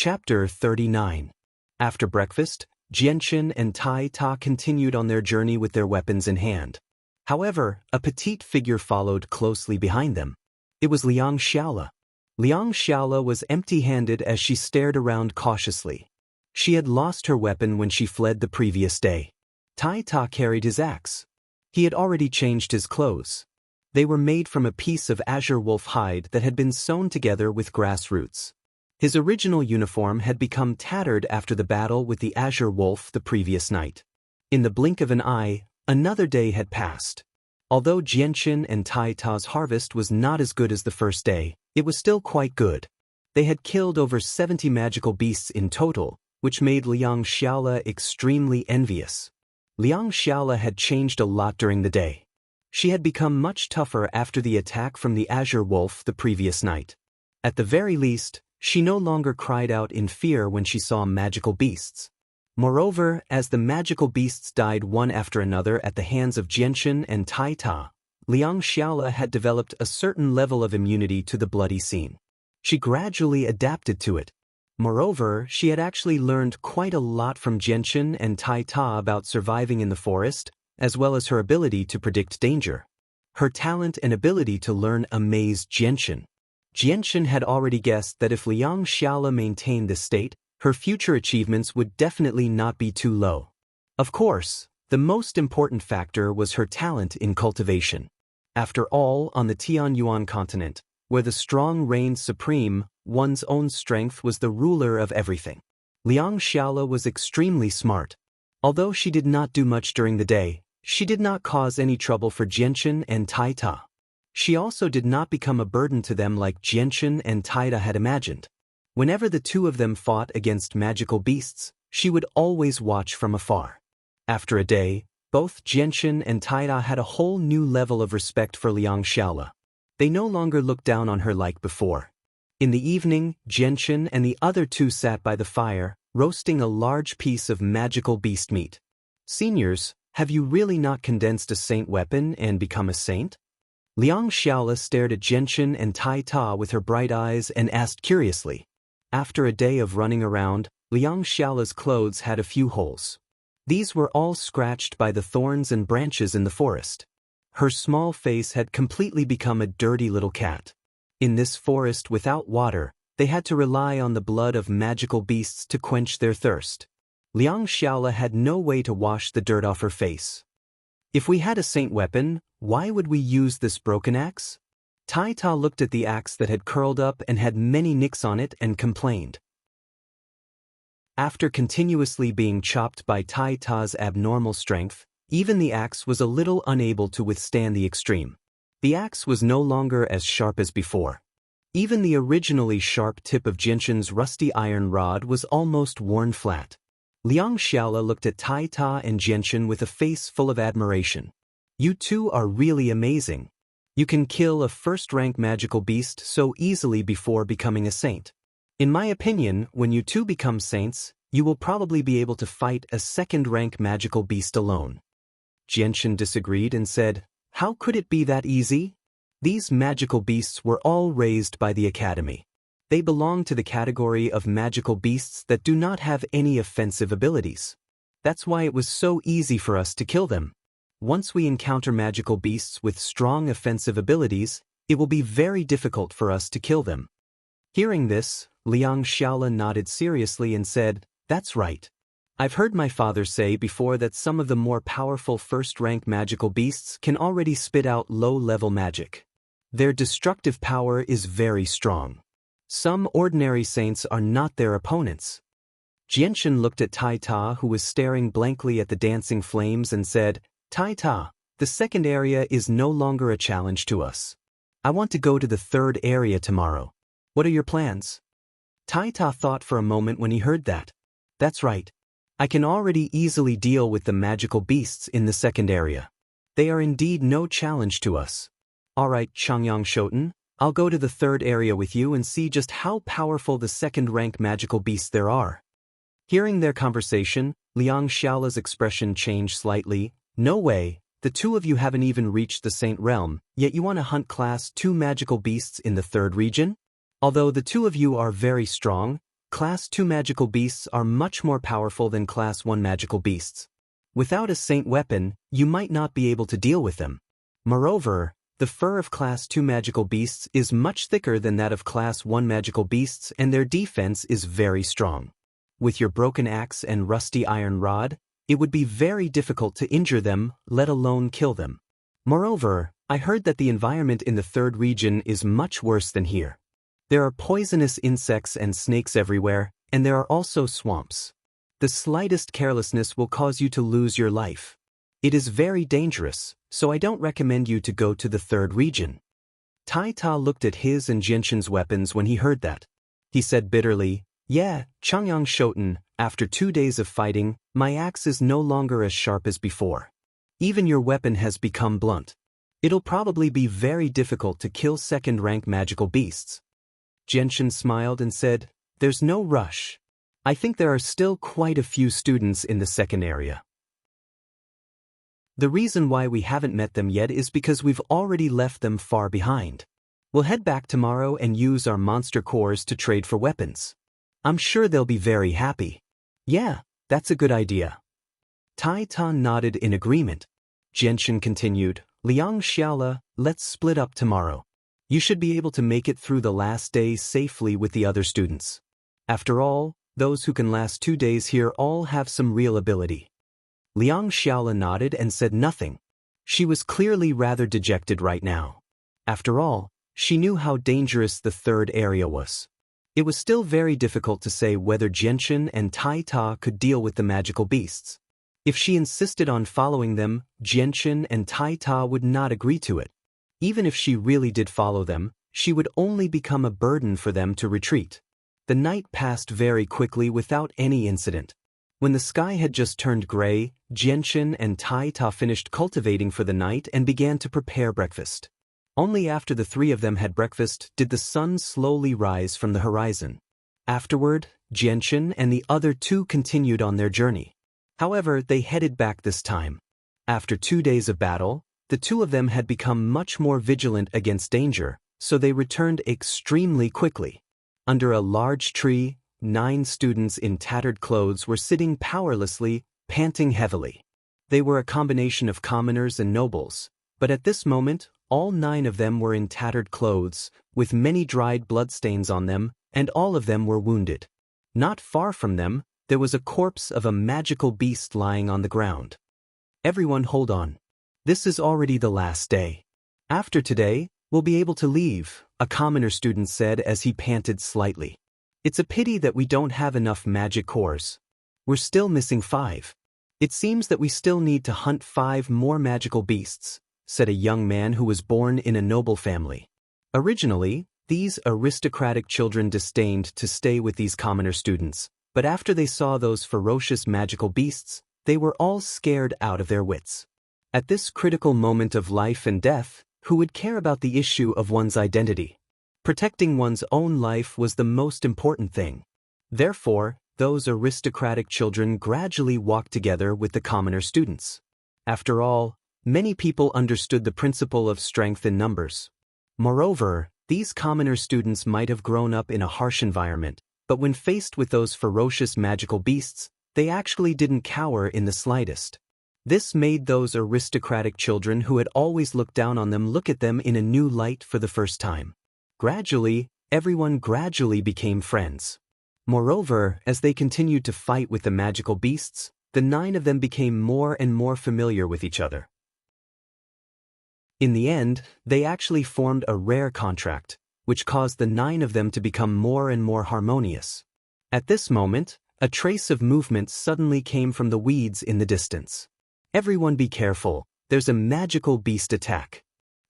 Chapter 39. After breakfast, Xianxia and Tai continued on their journey with their weapons in hand. However, a petite figure followed closely behind them. It was Xianxia. Xianxia was empty-handed as she stared around cautiously. She had lost her weapon when she fled the previous day. Tai carried his axe. He had already changed his clothes. They were made from a piece of azure wolf hide that had been sewn together with grass roots. His original uniform had become tattered after the battle with the azure wolf the previous night. In the blink of an eye, another day had passed. Although Xianxia and Tai's harvest was not as good as the first day, it was still quite good. They had killed over 70 magical beasts in total, which made Xianxia extremely envious. Xianxia had changed a lot during the day. She had become much tougher after the attack from the azure wolf the previous night. At the very least, she no longer cried out in fear when she saw magical beasts. Moreover, as the magical beasts died one after another at the hands of Xianxia and Tai, Xianxia had developed a certain level of immunity to the bloody scene. She gradually adapted to it. Moreover, she had actually learned quite a lot from Xianxia and Tai about surviving in the forest, as well as her ability to predict danger. Her talent and ability to learn amazed Xianxia. Xianxia had already guessed that if Xianxia maintained this state, her future achievements would definitely not be too low. Of course, the most important factor was her talent in cultivation. After all, on the Tianyuan continent, where the strong reigned supreme, one's own strength was the ruler of everything. Xianxia was extremely smart. Although she did not do much during the day, she did not cause any trouble for Xianxia and Tai. She also did not become a burden to them like Xianxia and Tai had imagined. Whenever the two of them fought against magical beasts, she would always watch from afar. After a day, both Xianxia and Tai had a whole new level of respect for Xianxia. They no longer looked down on her like before. In the evening, Xianxia and the other two sat by the fire, roasting a large piece of magical beast meat. "Seniors, have you really not condensed a saint weapon and become a saint?" Xianxia stared at Xianxia and Tai with her bright eyes and asked curiously. After a day of running around, Xianxia's clothes had a few holes. These were all scratched by the thorns and branches in the forest. Her small face had completely become a dirty little cat. In this forest without water, they had to rely on the blood of magical beasts to quench their thirst. Xianxia had no way to wash the dirt off her face. "If we had a saint weapon, why would we use this broken axe?" Tai looked at the axe that had curled up and had many nicks on it and complained. After continuously being chopped by Tai's abnormal strength, even the axe was a little unable to withstand the extreme. The axe was no longer as sharp as before. Even the originally sharp tip of Xianxia's rusty iron rod was almost worn flat. Xianxia looked at Tai and Xianxia with a face full of admiration. "You two are really amazing. You can kill a first-rank magical beast so easily before becoming a saint. In my opinion, when you two become saints, you will probably be able to fight a second-rank magical beast alone." Xianxia disagreed and said, "How could it be that easy? These magical beasts were all raised by the Academy. They belong to the category of magical beasts that do not have any offensive abilities. That's why it was so easy for us to kill them. Once we encounter magical beasts with strong offensive abilities, it will be very difficult for us to kill them." Hearing this, Xianxia nodded seriously and said, "That's right. I've heard my father say before that some of the more powerful first-rank magical beasts can already spit out low-level magic. Their destructive power is very strong. Some ordinary saints are not their opponents." Xianxia looked at Tai, who was staring blankly at the dancing flames, and said, Tai, "The second area is no longer a challenge to us. I want to go to the third area tomorrow. What are your plans?" Tai thought for a moment when he heard that. "That's right. I can already easily deal with the magical beasts in the second area. They are indeed no challenge to us. All right, Changyang Shoten, I'll go to the third area with you and see just how powerful the second-rank magical beasts there are." Hearing their conversation, Xiao's expression changed slightly. "No way, the two of you haven't even reached the Saint Realm, yet you want to hunt Class 2 magical beasts in the third region? Although the two of you are very strong, Class 2 magical beasts are much more powerful than Class 1 magical beasts. Without a saint weapon, you might not be able to deal with them. Moreover, the fur of Class 2 magical beasts is much thicker than that of Class 1 magical beasts, and their defense is very strong. With your broken axe and rusty iron rod, it would be very difficult to injure them, let alone kill them. Moreover, I heard that the environment in the third region is much worse than here. There are poisonous insects and snakes everywhere, and there are also swamps. The slightest carelessness will cause you to lose your life. It is very dangerous, so I don't recommend you to go to the third region. Tai Ta looked at his and Jianshan's weapons when he heard that. He said bitterly, "Yeah, Changyang Shoten, after 2 days of fighting, my axe is no longer as sharp as before. Even your weapon has become blunt. It'll probably be very difficult to kill second-rank magical beasts." Jianshan smiled and said, "There's no rush. I think there are still quite a few students in the second area. The reason why we haven't met them yet is because we've already left them far behind. We'll head back tomorrow and use our monster cores to trade for weapons. I'm sure they'll be very happy." "Yeah, that's a good idea." Tai Ta nodded in agreement. Jianshan continued, "Liang Xiaola, let's split up tomorrow. You should be able to make it through the last day safely with the other students. After all, those who can last 2 days here all have some real ability." Liang Xiaola nodded and said nothing. She was clearly rather dejected right now. After all, she knew how dangerous the third area was. It was still very difficult to say whether Jianshan and Tai Ta could deal with the magical beasts. If she insisted on following them, Jianshan and Tai Ta would not agree to it. Even if she really did follow them, she would only become a burden for them to retreat. The night passed very quickly without any incident. When the sky had just turned gray, Jianshan and Tai Ta finished cultivating for the night and began to prepare breakfast. Only after the three of them had breakfast did the sun slowly rise from the horizon. Afterward, Jianshan and the other two continued on their journey. However, they headed back this time. After 2 days of battle, the two of them had become much more vigilant against danger, so they returned extremely quickly. Under a large tree, 9 students in tattered clothes were sitting powerlessly, panting heavily. They were a combination of commoners and nobles, but at this moment, all 9 of them were in tattered clothes, with many dried bloodstains on them, and all of them were wounded. Not far from them, there was a corpse of a magical beast lying on the ground. "Everyone hold on. This is already the last day. After today, we'll be able to leave," a commoner student said as he panted slightly. "It's a pity that we don't have enough magic cores. We're still missing 5. It seems that we still need to hunt 5 more magical beasts," said a young man who was born in a noble family. Originally, these aristocratic children disdained to stay with these commoner students, but after they saw those ferocious magical beasts, they were all scared out of their wits. At this critical moment of life and death, who would care about the issue of one's identity? Protecting one's own life was the most important thing. Therefore, those aristocratic children gradually walked together with the commoner students. After all, many people understood the principle of strength in numbers. Moreover, these commoner students might have grown up in a harsh environment, but when faced with those ferocious magical beasts, they actually didn't cower in the slightest. This made those aristocratic children who had always looked down on them look at them in a new light for the first time. Gradually, everyone gradually became friends. Moreover, as they continued to fight with the magical beasts, the 9 of them became more and more familiar with each other. In the end, they actually formed a rare contract, which caused the 9 of them to become more and more harmonious. At this moment, a trace of movement suddenly came from the weeds in the distance. "Everyone be careful, there's a magical beast attack."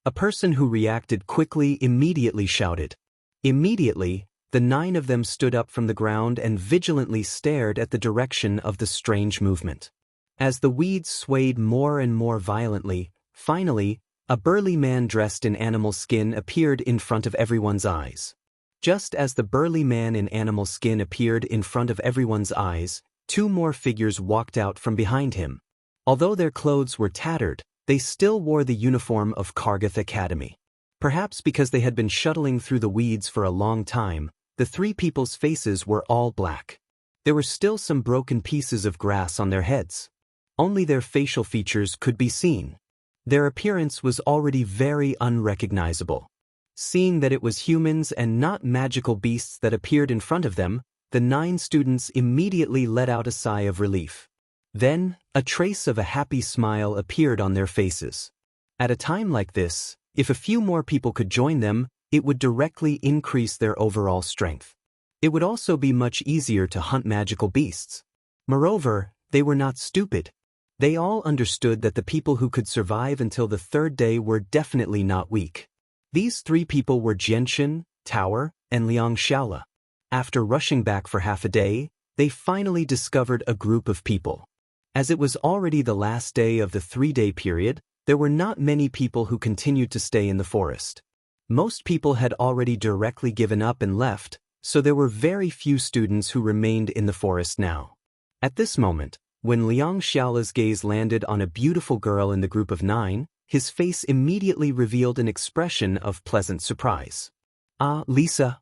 A person who reacted quickly immediately shouted. Immediately, the 9 of them stood up from the ground and vigilantly stared at the direction of the strange movement. As the weeds swayed more and more violently, finally, a burly man dressed in animal skin appeared in front of everyone's eyes. Just as the burly man in animal skin appeared in front of everyone's eyes, 2 more figures walked out from behind him. Although their clothes were tattered, they still wore the uniform of Kargath Academy. Perhaps because they had been shuttling through the weeds for a long time, the three people's faces were all black. There were still some broken pieces of grass on their heads. Only their facial features could be seen. Their appearance was already very unrecognizable. Seeing that it was humans and not magical beasts that appeared in front of them, the 9 students immediately let out a sigh of relief. Then, a trace of a happy smile appeared on their faces. At a time like this, if a few more people could join them, it would directly increase their overall strength. It would also be much easier to hunt magical beasts. Moreover, they were not stupid. They all understood that the people who could survive until the 3rd day were definitely not weak. These 3 people were Xianxia, Tower, and Xianxia. After rushing back for half a day, they finally discovered a group of people. As it was already the last day of the 3-day period, there were not many people who continued to stay in the forest. Most people had already directly given up and left, so there were very few students who remained in the forest now. At this moment, when Xiao's gaze landed on a beautiful girl in the group of 9, his face immediately revealed an expression of pleasant surprise. "Ah, Lisa."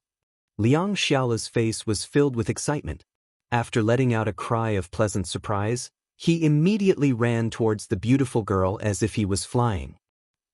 Xiao's face was filled with excitement. After letting out a cry of pleasant surprise, he immediately ran towards the beautiful girl as if he was flying.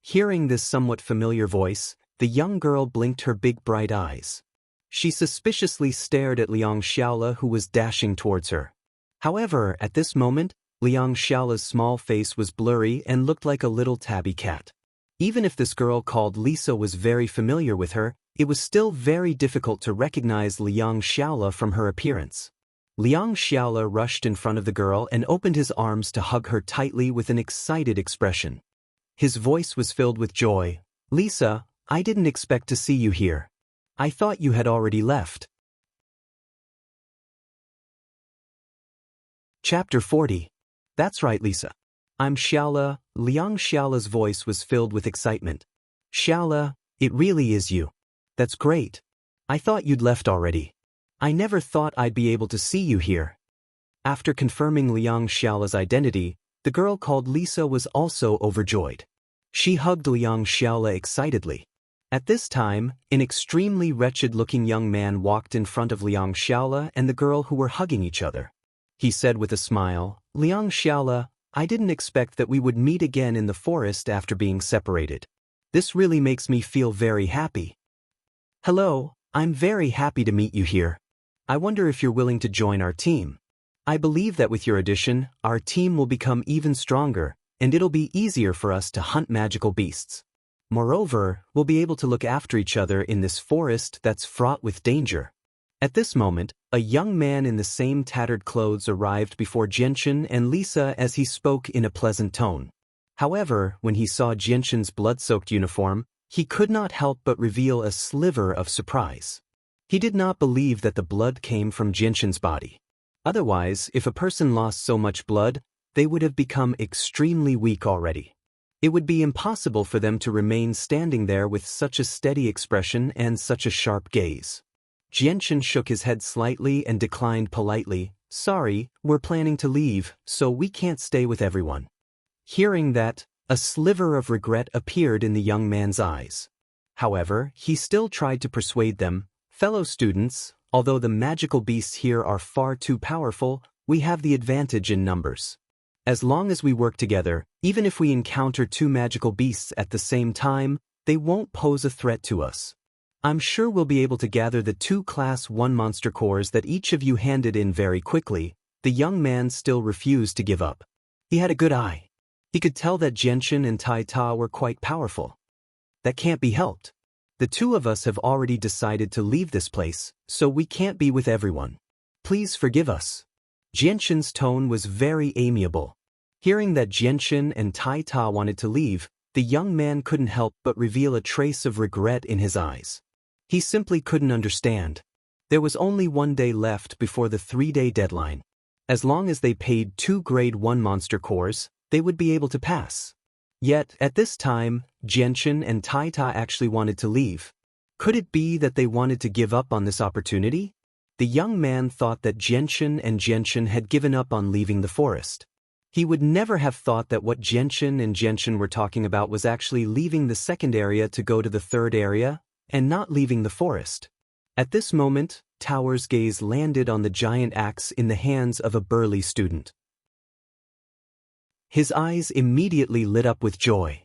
Hearing this somewhat familiar voice, the young girl blinked her big bright eyes. She suspiciously stared at Xiao, who was dashing towards her. However, at this moment, Xiao's small face was blurry and looked like a little tabby cat. Even if this girl called Lisa was very familiar with her, it was still very difficult to recognize Xiao from her appearance. Xiao rushed in front of the girl and opened his arms to hug her tightly with an excited expression. His voice was filled with joy. "Lisa, I didn't expect to see you here. I thought you had already left." Chapter 40. That's right, Lisa. I'm Xiaola. Xiao's voice was filled with excitement. "Xiaola, it really is you. That's great. I thought you'd left already. I never thought I'd be able to see you here." After confirming Xiao's identity, the girl called Lisa was also overjoyed. She hugged Xiao excitedly. At this time, an extremely wretched-looking young man walked in front of Xiao and the girl who were hugging each other. He said with a smile, "Xiao, I didn't expect that we would meet again in the forest after being separated. This really makes me feel very happy." "Hello, I'm very happy to meet you here. I wonder if you're willing to join our team. I believe that with your addition, our team will become even stronger, and it'll be easier for us to hunt magical beasts. Moreover, we'll be able to look after each other in this forest that's fraught with danger." At this moment, a young man in the same tattered clothes arrived before Xianxia and Lisa as he spoke in a pleasant tone. However, when he saw Xianxin's blood-soaked uniform, he could not help but reveal a sliver of surprise. He did not believe that the blood came from Xianxin's body. Otherwise, if a person lost so much blood, they would have become extremely weak already. It would be impossible for them to remain standing there with such a steady expression and such a sharp gaze. Xianxin shook his head slightly and declined politely, "Sorry, we're planning to leave, so we can't stay with everyone." Hearing that, a sliver of regret appeared in the young man's eyes. However, he still tried to persuade them, "Fellow students, although the magical beasts here are far too powerful, we have the advantage in numbers. As long as we work together, even if we encounter 2 magical beasts at the same time, they won't pose a threat to us. I'm sure we'll be able to gather the 2 Class 1 monster cores that each of you handed in very quickly." The young man still refused to give up. He had a good eye. He could tell that Xianxia and Ta were quite powerful. "That can't be helped. The 2 of us have already decided to leave this place, so we can't be with everyone. Please forgive us." Xianxin's tone was very amiable. Hearing that Xianxia and Ta wanted to leave, the young man couldn't help but reveal a trace of regret in his eyes. He simply couldn't understand. There was only 1 day left before the 3-day deadline. As long as they paid 2 Grade 1 monster cores, they would be able to pass. Yet, at this time, Xianxia and Ta actually wanted to leave. Could it be that they wanted to give up on this opportunity? The young man thought that Xianxia had given up on leaving the forest. He would never have thought that what Xianxia were talking about was actually leaving the 2nd area to go to the 3rd area, and not leaving the forest. At this moment, Tower's gaze landed on the giant axe in the hands of a burly student. His eyes immediately lit up with joy.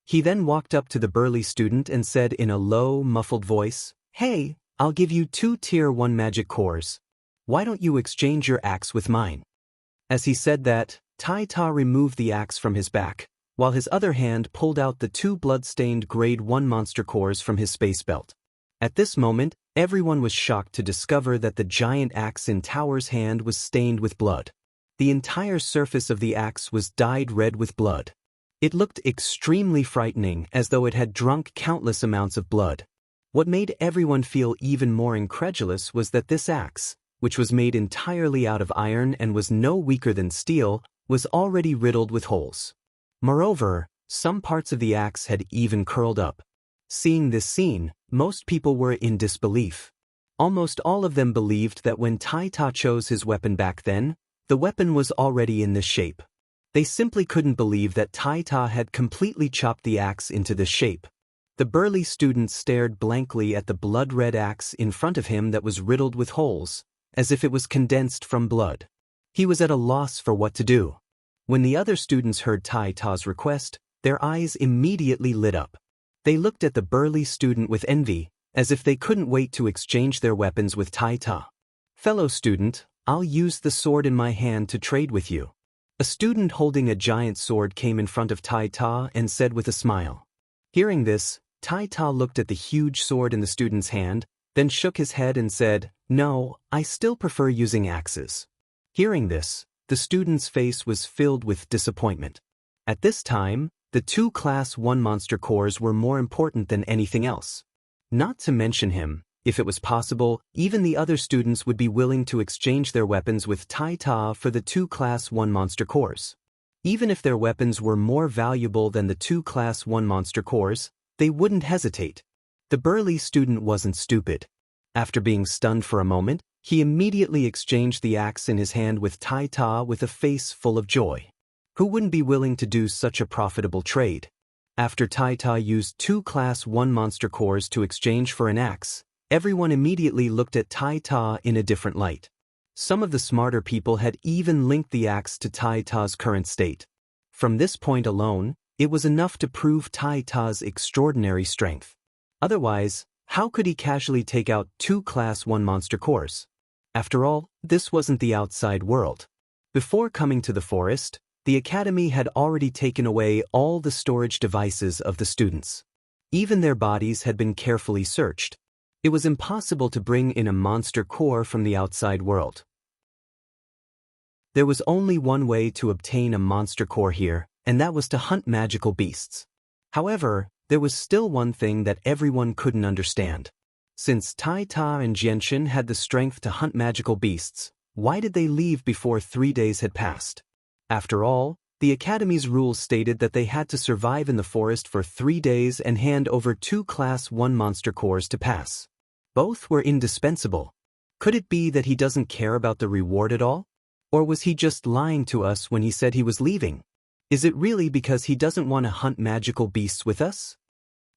He then walked up to the burly student and said in a low, muffled voice, "Hey, I'll give you 2 Tier 1 magic cores. Why don't you exchange your axe with mine?" As he said that, Tai Ta removed the axe from his back, while his other hand pulled out the 2 blood-stained Grade 1 monster cores from his space belt. At this moment, everyone was shocked to discover that the giant axe in Tower's hand was stained with blood. The entire surface of the axe was dyed red with blood. It looked extremely frightening, as though it had drunk countless amounts of blood. What made everyone feel even more incredulous was that this axe, which was made entirely out of iron and was no weaker than steel, was already riddled with holes. Moreover, some parts of the axe had even curled up. Seeing this scene, most people were in disbelief. Almost all of them believed that when Tai Ta chose his weapon back then, the weapon was already in this shape. They simply couldn't believe that Tai Ta had completely chopped the axe into this shape. The burly student stared blankly at the blood-red axe in front of him that was riddled with holes, as if it was condensed from blood. He was at a loss for what to do. When the other students heard Tai Ta's request, their eyes immediately lit up. They looked at the burly student with envy, as if they couldn't wait to exchange their weapons with Tai Ta. "Fellow student, I'll use the sword in my hand to trade with you." A student holding a giant sword came in front of Tai Ta and said with a smile. Hearing this, Tai Ta looked at the huge sword in the student's hand, then shook his head and said, "No, I still prefer using axes." Hearing this, the student's face was filled with disappointment. At this time, the 2 Class 1 monster cores were more important than anything else. Not to mention him, if it was possible, even the other students would be willing to exchange their weapons with Tai Ta for the 2 Class 1 monster cores. Even if their weapons were more valuable than the 2 Class 1 monster cores, they wouldn't hesitate. The burly student wasn't stupid. After being stunned for a moment, he immediately exchanged the axe in his hand with Tai Ta with a face full of joy. Who wouldn't be willing to do such a profitable trade? After Tai Ta used 2 Class 1 monster cores to exchange for an axe, everyone immediately looked at Tai Ta in a different light. Some of the smarter people had even linked the axe to Tai Ta's current state. From this point alone, it was enough to prove Tai Ta's extraordinary strength. Otherwise, how could he casually take out 2 Class 1 monster cores? After all, this wasn't the outside world. Before coming to the forest, the academy had already taken away all the storage devices of the students. Even their bodies had been carefully searched. It was impossible to bring in a monster core from the outside world. There was only one way to obtain a monster core here, and that was to hunt magical beasts. However, there was still one thing that everyone couldn't understand. Since Tai Ta and Xianxia had the strength to hunt magical beasts, why did they leave before 3 days had passed? After all, the Academy's rules stated that they had to survive in the forest for 3 days and hand over 2 Class 1 monster cores to pass. Both were indispensable. Could it be that he doesn't care about the reward at all? Or was he just lying to us when he said he was leaving? Is it really because he doesn't want to hunt magical beasts with us?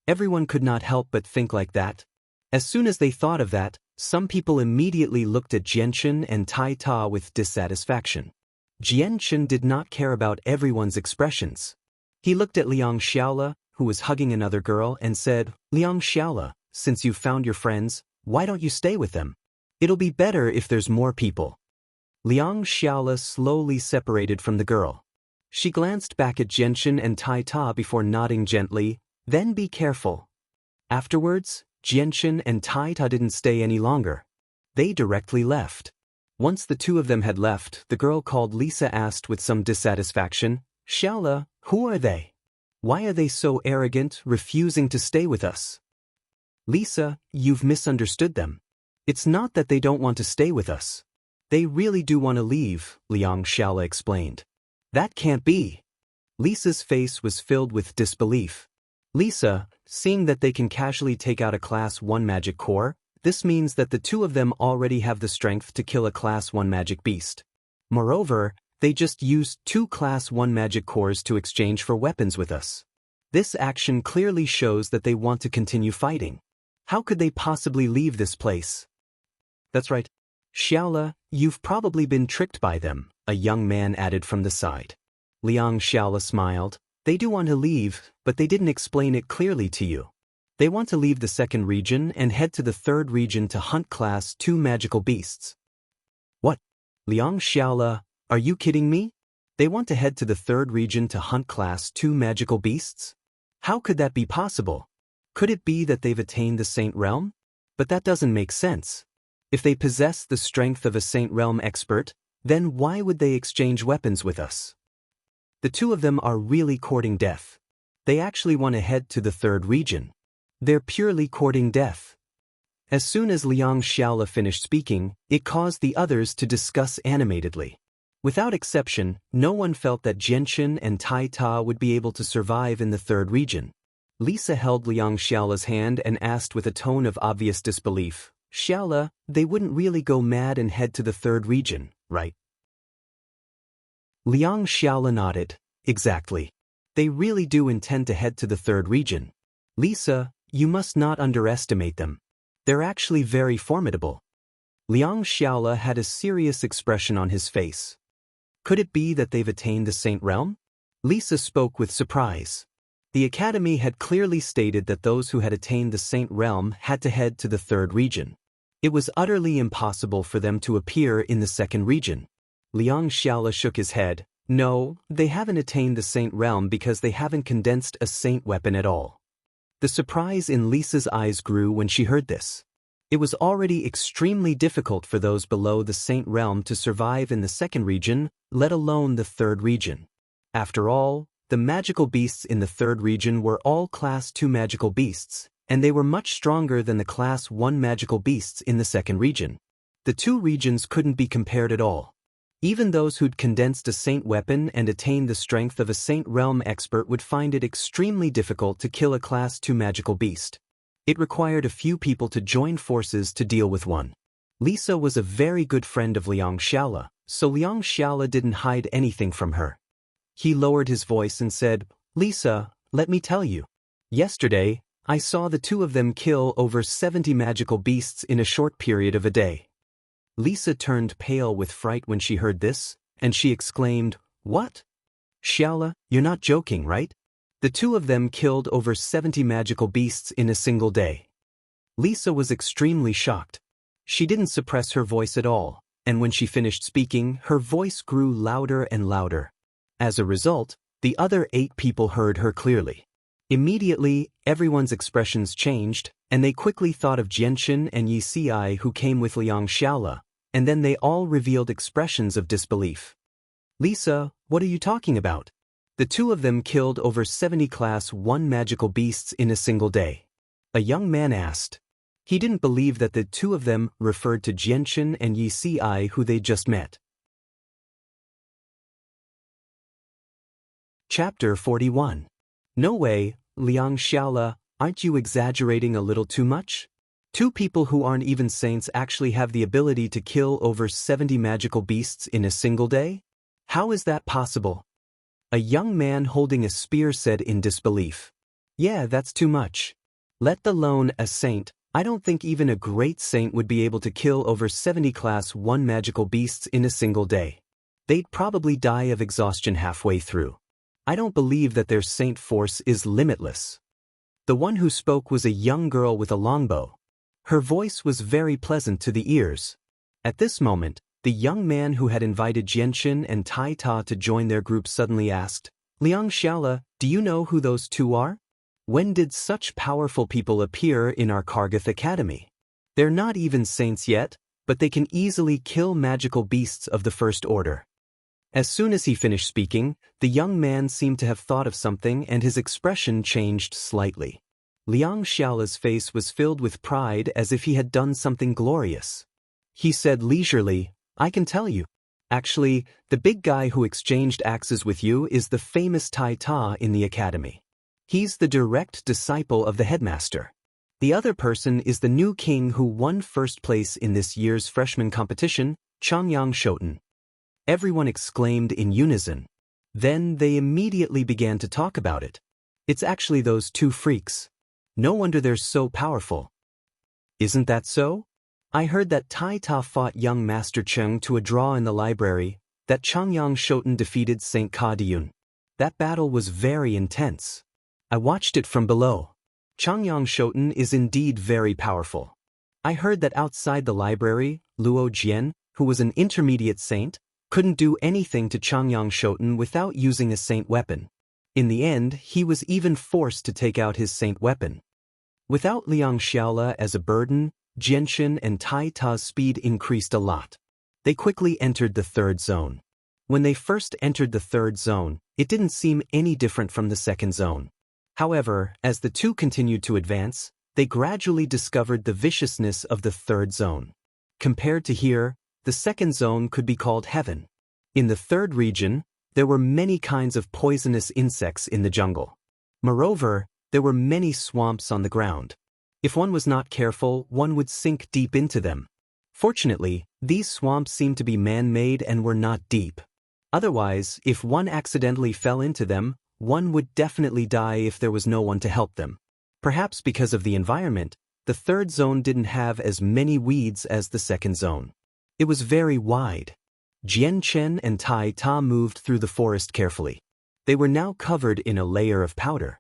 Everyone could not help but think like that. As soon as they thought of that, some people immediately looked at Xianxia and Tai Ta with dissatisfaction. Xianxia did not care about everyone's expressions. He looked at Liang Xiaola, who was hugging another girl, and said, "Liang Xiaola, since you've found your friends, why don't you stay with them? It'll be better if there's more people." Liang Xiaola slowly separated from the girl. She glanced back at Xianxia and Tai Ta before nodding gently, "Then be careful." Afterwards, Xianxia and Tai Ta didn't stay any longer. They directly left. Once the 2 of them had left, the girl called Lisa asked with some dissatisfaction, "Xiaola, who are they? Why are they so arrogant, refusing to stay with us?" "Lisa, you've misunderstood them. It's not that they don't want to stay with us. They really do want to leave," Liang Xiaola explained. "That can't be." Lisa's face was filled with disbelief. "Lisa, seeing that they can casually take out a Class 1 magic core, this means that the 2 of them already have the strength to kill a Class 1 magic beast. Moreover, they just used 2 Class 1 magic cores to exchange for weapons with us. This action clearly shows that they want to continue fighting. How could they possibly leave this place? That's right. Xiaola, you've probably been tricked by them, a young man added from the side. Xiaola smiled. They do want to leave, but they didn't explain it clearly to you. They want to leave the second region and head to the third region to hunt Class 2 magical beasts. What? Xiaola, are you kidding me? They want to head to the third region to hunt Class 2 magical beasts? How could that be possible? Could it be that they've attained the Saint Realm? But that doesn't make sense. If they possess the strength of a Saint Realm expert, then why would they exchange weapons with us? The two of them are really courting death. They actually want to head to the third region. They're purely courting death. As soon as Xiaola finished speaking, it caused the others to discuss animatedly. Without exception, no one felt that Xianxia and Ta would be able to survive in the third region. Lisa held Xiaola's hand and asked with a tone of obvious disbelief, Xiaola, they wouldn't really go mad and head to the third region, right? Xiaola nodded. Exactly. They really do intend to head to the third region. Lisa, you must not underestimate them. They're actually very formidable. Xiaola had a serious expression on his face. Could it be that they've attained the Saint Realm? Lisa spoke with surprise. The Academy had clearly stated that those who had attained the Saint Realm had to head to the third region. It was utterly impossible for them to appear in the second region. Xiaola shook his head. No, they haven't attained the Saint Realm because they haven't condensed a Saint weapon at all. The surprise in Lisa's eyes grew when she heard this. It was already extremely difficult for those below the Saint Realm to survive in the second region, let alone the third region. After all, the magical beasts in the third region were all Class 2 magical beasts, and they were much stronger than the Class 1 magical beasts in the second region. The two regions couldn't be compared at all. Even those who'd condensed a Saint weapon and attained the strength of a Saint Realm expert would find it extremely difficult to kill a Class 2 magical beast. It required a few people to join forces to deal with one. Lisa was a very good friend of Xiaola, so Xiaola didn't hide anything from her. He lowered his voice and said, Lisa, let me tell you. Yesterday, I saw the two of them kill over 70 magical beasts in a short period of a day. Lisa turned pale with fright when she heard this, and she exclaimed, What? Xiaola, you're not joking, right? The two of them killed over 70 magical beasts in a single day. Lisa was extremely shocked. She didn't suppress her voice at all, and when she finished speaking, her voice grew louder and louder. As a result, the other 8 people heard her clearly. Immediately, everyone's expressions changed, and they quickly thought of Xianxia and Wuxia who came with Xiaola, and then they all revealed expressions of disbelief. Lisa, what are you talking about? The two of them killed over 70 Class 1 magical beasts in a single day. A young man asked. He didn't believe that the two of them referred to Xianxia and Wuxia who they'd just met. Chapter 41. No way, Xiaola, aren't you exaggerating a little too much? Two people who aren't even saints actually have the ability to kill over 70 magical beasts in a single day? How is that possible? A young man holding a spear said in disbelief. Yeah, that's too much. Let alone a saint, I don't think even a great saint would be able to kill over 70 Class 1 magical beasts in a single day. They'd probably die of exhaustion halfway through. I don't believe that their saint force is limitless. The one who spoke was a young girl with a longbow. Her voice was very pleasant to the ears. At this moment, the young man who had invited Xianxia and Ta to join their group suddenly asked, Xiaola, do you know who those two are? When did such powerful people appear in our Kargath Academy? They're not even saints yet, but they can easily kill magical beasts of the first order. As soon as he finished speaking, the young man seemed to have thought of something and his expression changed slightly. Xiaola's face was filled with pride as if he had done something glorious. He said leisurely, I can tell you. Actually, the big guy who exchanged axes with you is the famous Ta in the academy. He's the direct disciple of the headmaster. The other person is the new king who won first place in this year's freshman competition, Shoten. Everyone exclaimed in unison. Then they immediately began to talk about it. It's actually those two freaks. No wonder they're so powerful. Isn't that so? I heard that Tai Ta fought young Master Cheng to a draw in the library, that Changyang Shoten defeated Saint Ka Diyun. That battle was very intense. I watched it from below. Changyang Shoten is indeed very powerful. I heard that outside the library, Luo Jian, who was an intermediate saint, couldn't do anything to Changyang Shoten without using a saint weapon. In the end, he was even forced to take out his saint weapon. Without Liang Xiaola as a burden, Jianxin and Tai Ta's speed increased a lot. They quickly entered the third zone. When they first entered the third zone, it didn't seem any different from the second zone. However, as the two continued to advance, they gradually discovered the viciousness of the third zone. Compared to here, the second zone could be called heaven. In the third region, there were many kinds of poisonous insects in the jungle. Moreover, there were many swamps on the ground. If one was not careful, one would sink deep into them. Fortunately, these swamps seemed to be man-made and were not deep. Otherwise, if one accidentally fell into them, one would definitely die if there was no one to help them. Perhaps because of the environment, the third zone didn't have as many weeds as the second zone. It was very wide. Jianchen and Tai Ta moved through the forest carefully. They were now covered in a layer of powder.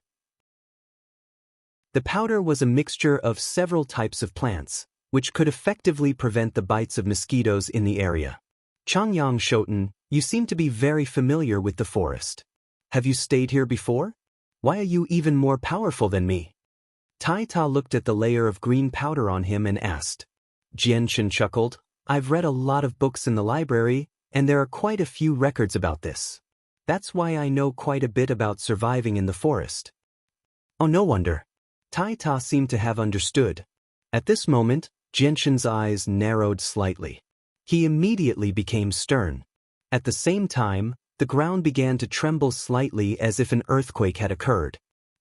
The powder was a mixture of several types of plants, which could effectively prevent the bites of mosquitoes in the area. Changyang Shoten, you seem to be very familiar with the forest. Have you stayed here before? Why are you even more powerful than me? Tai Ta looked at the layer of green powder on him and asked. Jianchen chuckled, I've read a lot of books in the library, and there are quite a few records about this. That's why I know quite a bit about surviving in the forest. Oh, no wonder. Tai Ta seemed to have understood. At this moment, Jianchen's eyes narrowed slightly. He immediately became stern. At the same time, the ground began to tremble slightly as if an earthquake had occurred.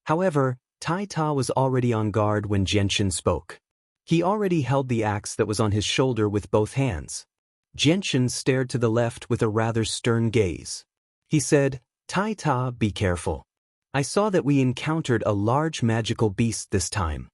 However, Tai Ta was already on guard when Jianchen spoke. He already held the axe that was on his shoulder with both hands. Jianchen stared to the left with a rather stern gaze. He said, Tai Ta, be careful. I saw that we encountered a large magical beast this time.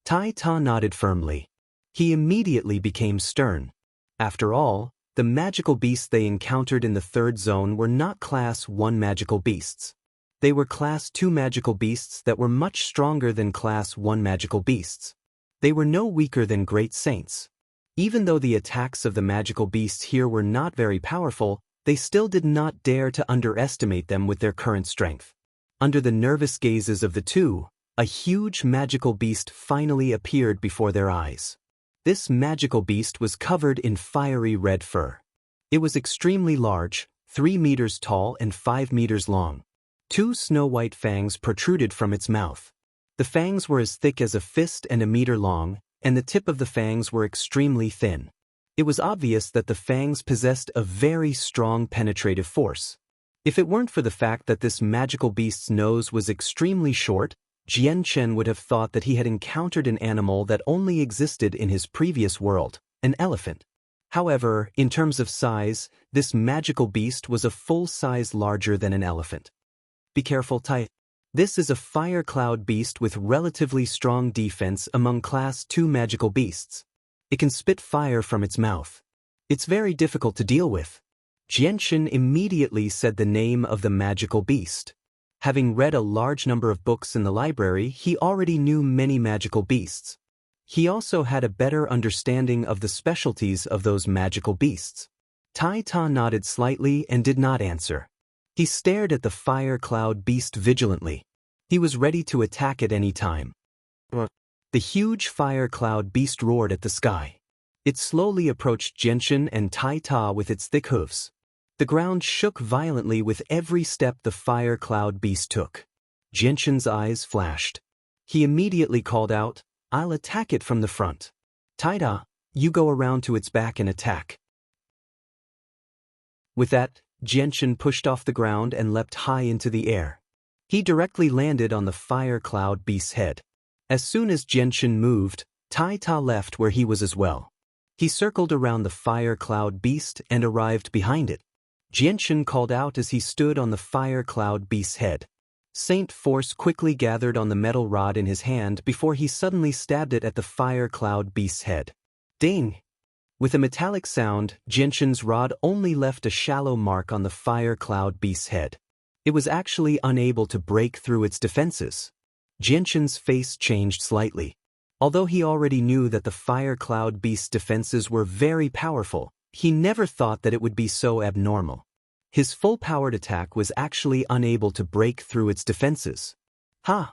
Tai Ta nodded firmly. He immediately became stern. After all, the magical beasts they encountered in the third zone were not Class 1 magical beasts. They were Class 2 magical beasts that were much stronger than Class 1 magical beasts. They were no weaker than great saints. Even though the attacks of the magical beasts here were not very powerful, they still did not dare to underestimate them with their current strength. Under the nervous gazes of the two, a huge magical beast finally appeared before their eyes. This magical beast was covered in fiery red fur. It was extremely large, 3 meters tall and 5 meters long. 2 snow-white fangs protruded from its mouth. The fangs were as thick as a fist and a meter long, and the tip of the fangs were extremely thin. It was obvious that the fangs possessed a very strong penetrative force. If it weren't for the fact that this magical beast's nose was extremely short, Jianchen would have thought that he had encountered an animal that only existed in his previous world, an elephant. However, in terms of size, this magical beast was a full size larger than an elephant. Be careful, Tai. This is a fire cloud beast with relatively strong defense among Class 2 magical beasts. It can spit fire from its mouth. It's very difficult to deal with. Jianchen immediately said the name of the magical beast. Having read a large number of books in the library, he already knew many magical beasts. He also had a better understanding of the specialties of those magical beasts. Tai Ta nodded slightly and did not answer. He stared at the fire cloud beast vigilantly. He was ready to attack at any time. The huge fire cloud beast roared at the sky. It slowly approached Jianchen and Tai Ta with its thick hooves. The ground shook violently with every step the fire cloud beast took. Jianchen's eyes flashed. He immediately called out, I'll attack it from the front. Tai Ta, you go around to its back and attack. With that, Jianchen pushed off the ground and leapt high into the air. He directly landed on the fire cloud beast's head. As soon as Jianchen moved, Tai Ta left where he was as well. He circled around the fire cloud beast and arrived behind it. Jianchen called out as he stood on the fire cloud beast's head. Saint Force quickly gathered on the metal rod in his hand before he suddenly stabbed it at the fire cloud beast's head. Ding! With a metallic sound, Xianxian's rod only left a shallow mark on the fire cloud beast's head. It was actually unable to break through its defenses. Xianxian's face changed slightly. Although he already knew that the fire cloud beast's defenses were very powerful, he never thought that it would be so abnormal. His full-powered attack was actually unable to break through its defenses. Ha!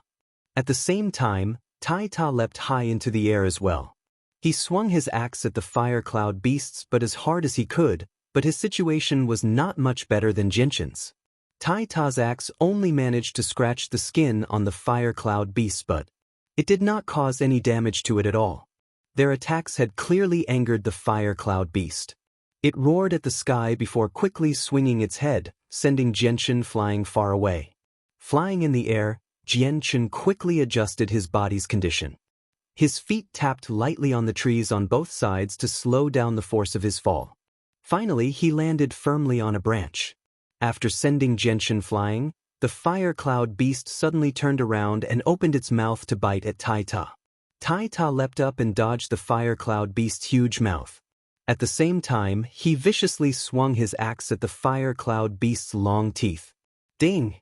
At the same time, Tai Ta leapt high into the air as well. He swung his axe at the fire cloud beasts but as hard as he could, but his situation was not much better than Xianxian's. Tai Ta's axe only managed to scratch the skin on the fire cloud beast's butt. It did not cause any damage to it at all. Their attacks had clearly angered the fire cloud beast. It roared at the sky before quickly swinging its head, sending Xianxian flying far away. Flying in the air, Xianxian quickly adjusted his body's condition. His feet tapped lightly on the trees on both sides to slow down the force of his fall. Finally, he landed firmly on a branch. After sending Xianxian flying, the fire cloud beast suddenly turned around and opened its mouth to bite at Tai Ta. Tai Ta leapt up and dodged the fire cloud beast's huge mouth. At the same time, he viciously swung his axe at the fire cloud beast's long teeth. Ding!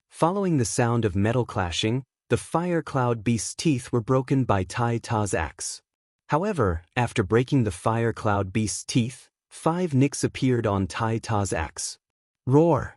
Following the sound of metal clashing, the fire cloud beast's teeth were broken by Tai Ta's axe. However, after breaking the fire cloud beast's teeth, 5 nicks appeared on Tai Ta's axe. Roar!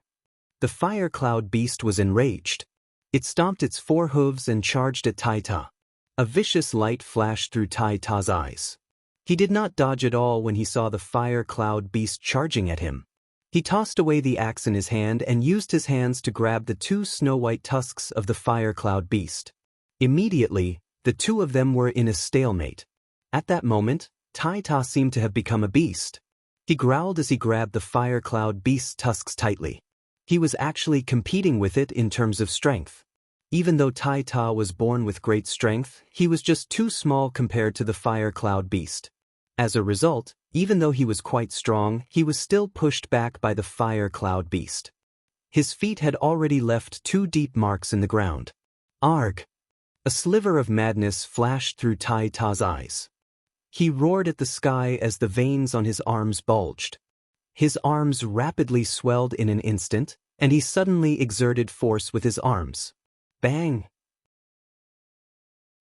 The fire cloud beast was enraged. It stomped its 4 hooves and charged at Tai Ta. A vicious light flashed through Tai Ta's eyes. He did not dodge at all when he saw the fire cloud beast charging at him. He tossed away the axe in his hand and used his hands to grab the 2 snow-white tusks of the fire cloud beast. Immediately, the 2 of them were in a stalemate. At that moment, Tai Ta seemed to have become a beast. He growled as he grabbed the fire cloud beast's tusks tightly. He was actually competing with it in terms of strength. Even though Tai Ta was born with great strength, he was just too small compared to the fire cloud beast. As a result, even though he was quite strong, he was still pushed back by the fire cloud beast. His feet had already left 2 deep marks in the ground. Arg! A sliver of madness flashed through Tai Ta's eyes. He roared at the sky as the veins on his arms bulged. His arms rapidly swelled in an instant, and he suddenly exerted force with his arms. Bang!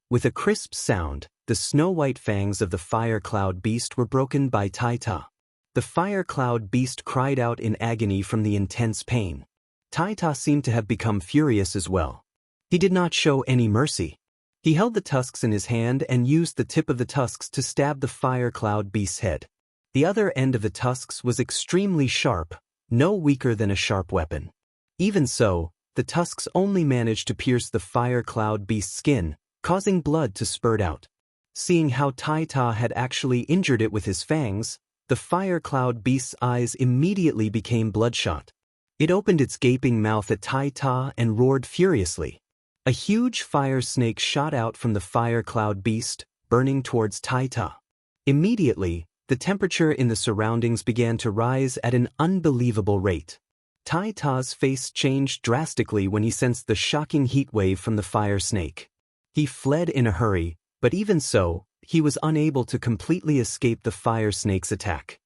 With a crisp sound, the snow-white fangs of the fire cloud beast were broken by Tai Ta. The fire cloud beast cried out in agony from the intense pain. Tai Ta seemed to have become furious as well. He did not show any mercy. He held the tusks in his hand and used the tip of the tusks to stab the fire cloud beast's head. The other end of the tusks was extremely sharp, no weaker than a sharp weapon. Even so, the tusks only managed to pierce the fire cloud beast's skin, causing blood to spurt out. Seeing how Tai Ta had actually injured it with his fangs, the fire cloud beast's eyes immediately became bloodshot. It opened its gaping mouth at Tai Ta and roared furiously. A huge fire snake shot out from the fire cloud beast, burning towards Tai Ta. Immediately, the temperature in the surroundings began to rise at an unbelievable rate. Tai Ta's face changed drastically when he sensed the shocking heat wave from the fire snake. He fled in a hurry, but even so, he was unable to completely escape the fire snake's attack.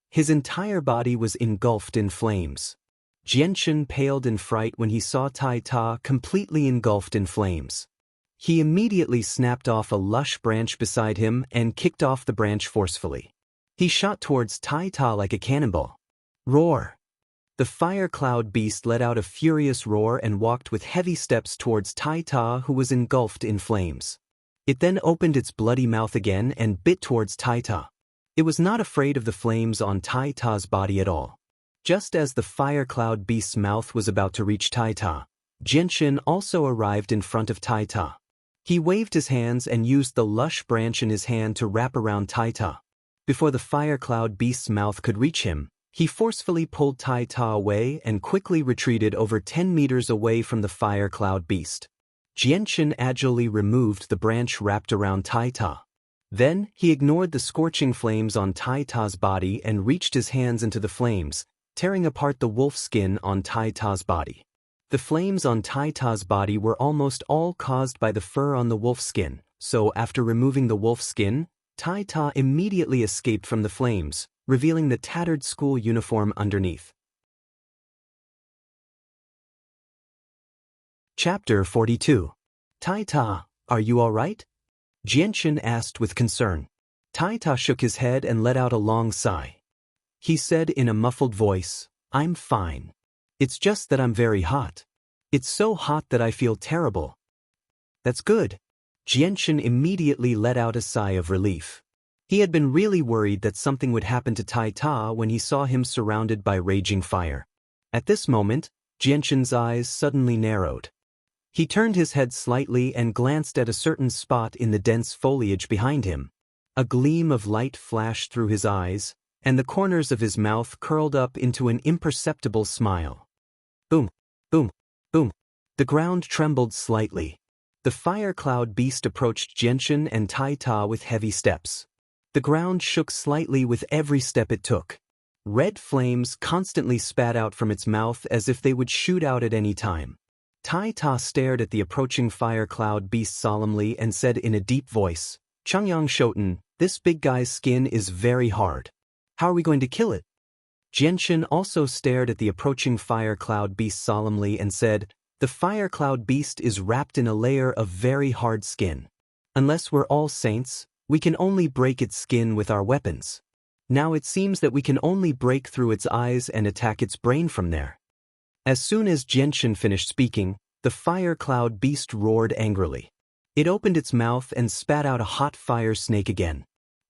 His entire body was engulfed in flames. Xianxian paled in fright when he saw Tai Ta completely engulfed in flames. He immediately snapped off a lush branch beside him and kicked off the branch forcefully. He shot towards Tai Ta like a cannonball. Roar! The fire cloud beast let out a furious roar and walked with heavy steps towards Tai Ta, who was engulfed in flames. It then opened its bloody mouth again and bit towards Tai Ta. It was not afraid of the flames on Tai Ta's body at all. Just as the fire cloud beast's mouth was about to reach Tai Ta, Xianxian also arrived in front of Tai Ta. He waved his hands and used the lush branch in his hand to wrap around Tai Ta. Before the fire cloud beast's mouth could reach him, he forcefully pulled Tai Ta away and quickly retreated over 10 meters away from the fire cloud beast. Xianxian agilely removed the branch wrapped around Tai Ta. Then, he ignored the scorching flames on Tai Ta's body and reached his hands into the flames, tearing apart the wolf skin on Tai Ta's body. The flames on Tai Ta's body were almost all caused by the fur on the wolf skin, so after removing the wolf skin, Tai Ta immediately escaped from the flames, revealing the tattered school uniform underneath. Chapter 42. Tai Ta, are you all right? Xianxia asked with concern. Tai Ta shook his head and let out a long sigh. He said in a muffled voice, I'm fine. It's just that I'm very hot. It's so hot that I feel terrible. That's good. Xianxia immediately let out a sigh of relief. He had been really worried that something would happen to Tai Ta when he saw him surrounded by raging fire. At this moment, Xianxia's eyes suddenly narrowed. He turned his head slightly and glanced at a certain spot in the dense foliage behind him. A gleam of light flashed through his eyes, and the corners of his mouth curled up into an imperceptible smile. Boom, boom, boom. The ground trembled slightly. The fire cloud beast approached Xianxia and Tai Ta with heavy steps. The ground shook slightly with every step it took. Red flames constantly spat out from its mouth as if they would shoot out at any time. Tai Ta stared at the approaching fire cloud beast solemnly and said in a deep voice, Changyang Shoten, this big guy's skin is very hard. How are we going to kill it? Xianxia also stared at the approaching fire cloud beast solemnly and said, the fire cloud beast is wrapped in a layer of very hard skin. Unless we're all saints, we can only break its skin with our weapons. Now it seems that we can only break through its eyes and attack its brain from there. As soon as Xianxia finished speaking, the fire cloud beast roared angrily. It opened its mouth and spat out a hot fire snake again.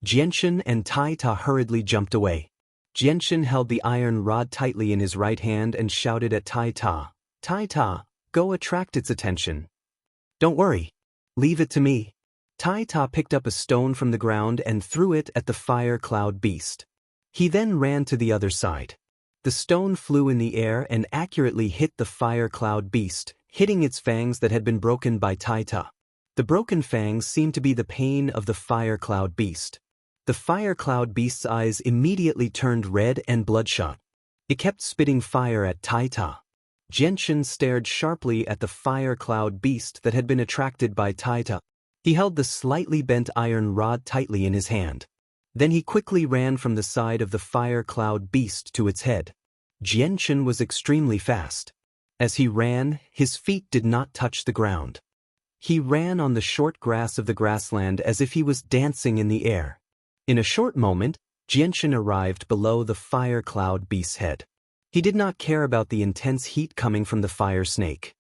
Xianxia and Tai Ta hurriedly jumped away. Xianxia held the iron rod tightly in his right hand and shouted at Tai Ta, Tai Ta, go attract its attention. Don't worry. Leave it to me. Tai Ta picked up a stone from the ground and threw it at the fire cloud beast. He then ran to the other side. The stone flew in the air and accurately hit the fire cloud beast, hitting its fangs that had been broken by Tai Ta. The broken fangs seemed to be the pain of the fire cloud beast. The fire cloud beast's eyes immediately turned red and bloodshot. It kept spitting fire at Tai Ta. Xianxia stared sharply at the fire cloud beast that had been attracted by Tai Ta. He held the slightly bent iron rod tightly in his hand. Then he quickly ran from the side of the fire cloud beast to its head. Xianxia was extremely fast. As he ran, his feet did not touch the ground. He ran on the short grass of the grassland as if he was dancing in the air. In a short moment, Xianxia arrived below the fire cloud beast's head. He did not care about the intense heat coming from the fire snake.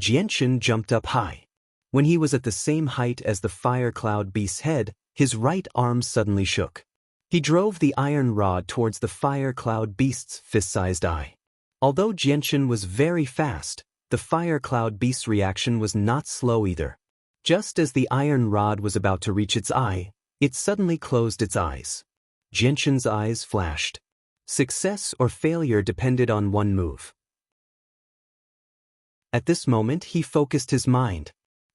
Xianxia jumped up high. When he was at the same height as the fire cloud beast's head, his right arm suddenly shook. He drove the iron rod towards the fire cloud beast's fist-sized eye. Although Xianxia was very fast, the fire cloud beast's reaction was not slow either. Just as the iron rod was about to reach its eye, it suddenly closed its eyes. Xianxia's eyes flashed. Success or failure depended on one move. At this moment he focused his mind.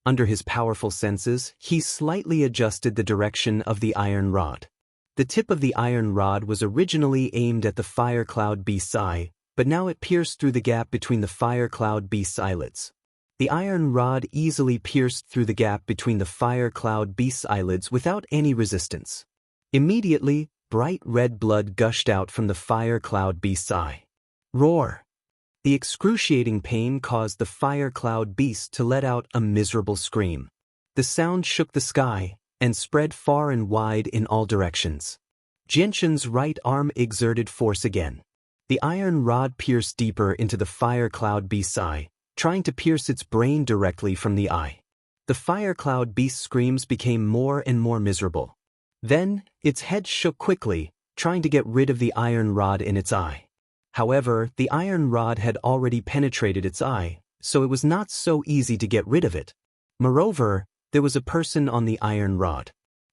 Under his powerful senses, he slightly adjusted the direction of the iron rod. The tip of the iron rod was originally aimed at the fire cloud beast's eye, but now it pierced through the gap between the fire cloud beast's eyelids. The iron rod easily pierced through the gap between the fire cloud beast's eyelids without any resistance. Immediately, bright red blood gushed out from the fire cloud beast's eye. Roar! The excruciating pain caused the fire cloud beast to let out a miserable scream. The sound shook the sky and spread far and wide in all directions. Xianxia's right arm exerted force again. The iron rod pierced deeper into the fire cloud beast's eye, trying to pierce its brain directly from the eye. The fire cloud beast's screams became more and more miserable. Then, its head shook quickly, trying to get rid of the iron rod in its eye. However, the iron rod had already penetrated its eye, so it was not so easy to get rid of it. Moreover, there was a person on the iron rod.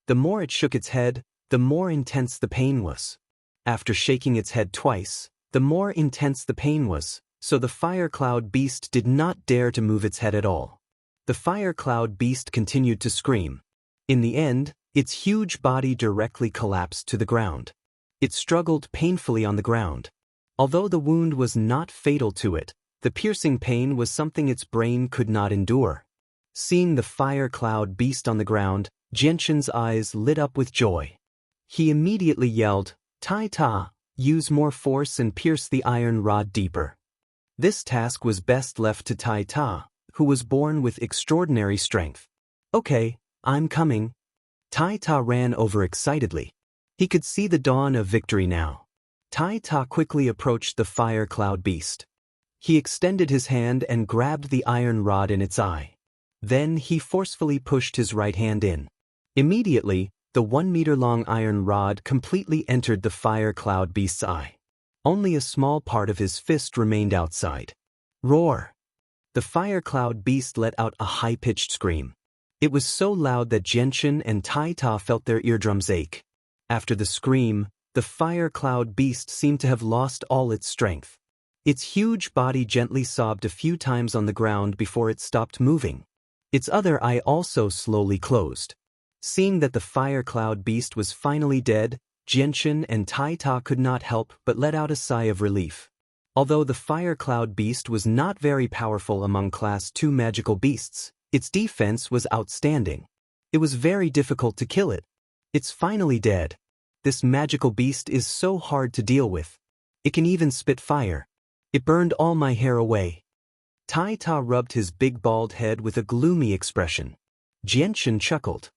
The more it shook its head, the more intense the pain was. After shaking its head twice, the more intense the pain was, so the fire cloud beast did not dare to move its head at all. The fire cloud beast continued to scream. In the end, its huge body directly collapsed to the ground. It struggled painfully on the ground. Although the wound was not fatal to it, The piercing pain was something its brain could not endure. Seeing the fire cloud beast on the ground, Jianxin's eyes lit up with joy. He immediately yelled, "Tai Ta, use more force and pierce the iron rod deeper." This task was best left to Tai Ta, who was born with extraordinary strength. "Okay, I'm coming." Tai Ta ran over excitedly. He could see the dawn of victory now. Tai Ta quickly approached the fire cloud beast. He extended his hand and grabbed the iron rod in its eye. Then he forcefully pushed his right hand in. Immediately, the 1-meter-long iron rod completely entered the fire cloud beast's eye. Only a small part of his fist remained outside. Roar! The fire cloud beast let out a high-pitched scream. It was so loud that Jianxin and Tai Ta felt their eardrums ache. After the scream, the fire cloud beast seemed to have lost all its strength. Its huge body gently sobbed a few times on the ground before it stopped moving. Its other eye also slowly closed. Seeing that the fire cloud beast was finally dead, Jianxin and Tai Ta could not help but let out a sigh of relief. Although the fire cloud beast was not very powerful among Class 2 magical beasts, its defense was outstanding. It was very difficult to kill it. It's finally dead. This magical beast is so hard to deal with. It can even spit fire. It burned all my hair away. Tai Ta rubbed his big bald head with a gloomy expression. Jianxin chuckled.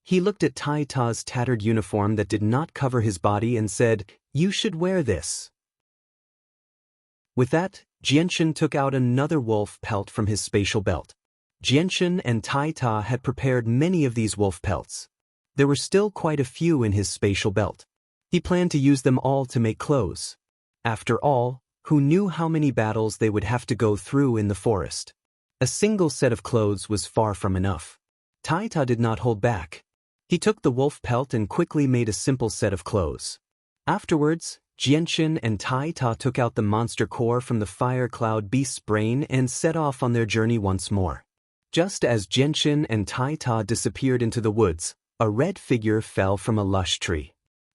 He looked at Tai Ta's tattered uniform that did not cover his body and said, "You should wear this." With that, Jianxin took out another wolf pelt from his spatial belt. Jianxin and Tai Ta had prepared many of these wolf pelts. There were still quite a few in his spatial belt. He planned to use them all to make clothes. After all, who knew how many battles they would have to go through in the forest? A single set of clothes was far from enough. Tai Ta did not hold back. He took the wolf pelt and quickly made a simple set of clothes. Afterwards, Jianxin and Tai Ta took out the monster core from the fire cloud beast's brain and set off on their journey once more. Just as Jianxin and Tai Ta disappeared into the woods, a red figure fell from a lush tree.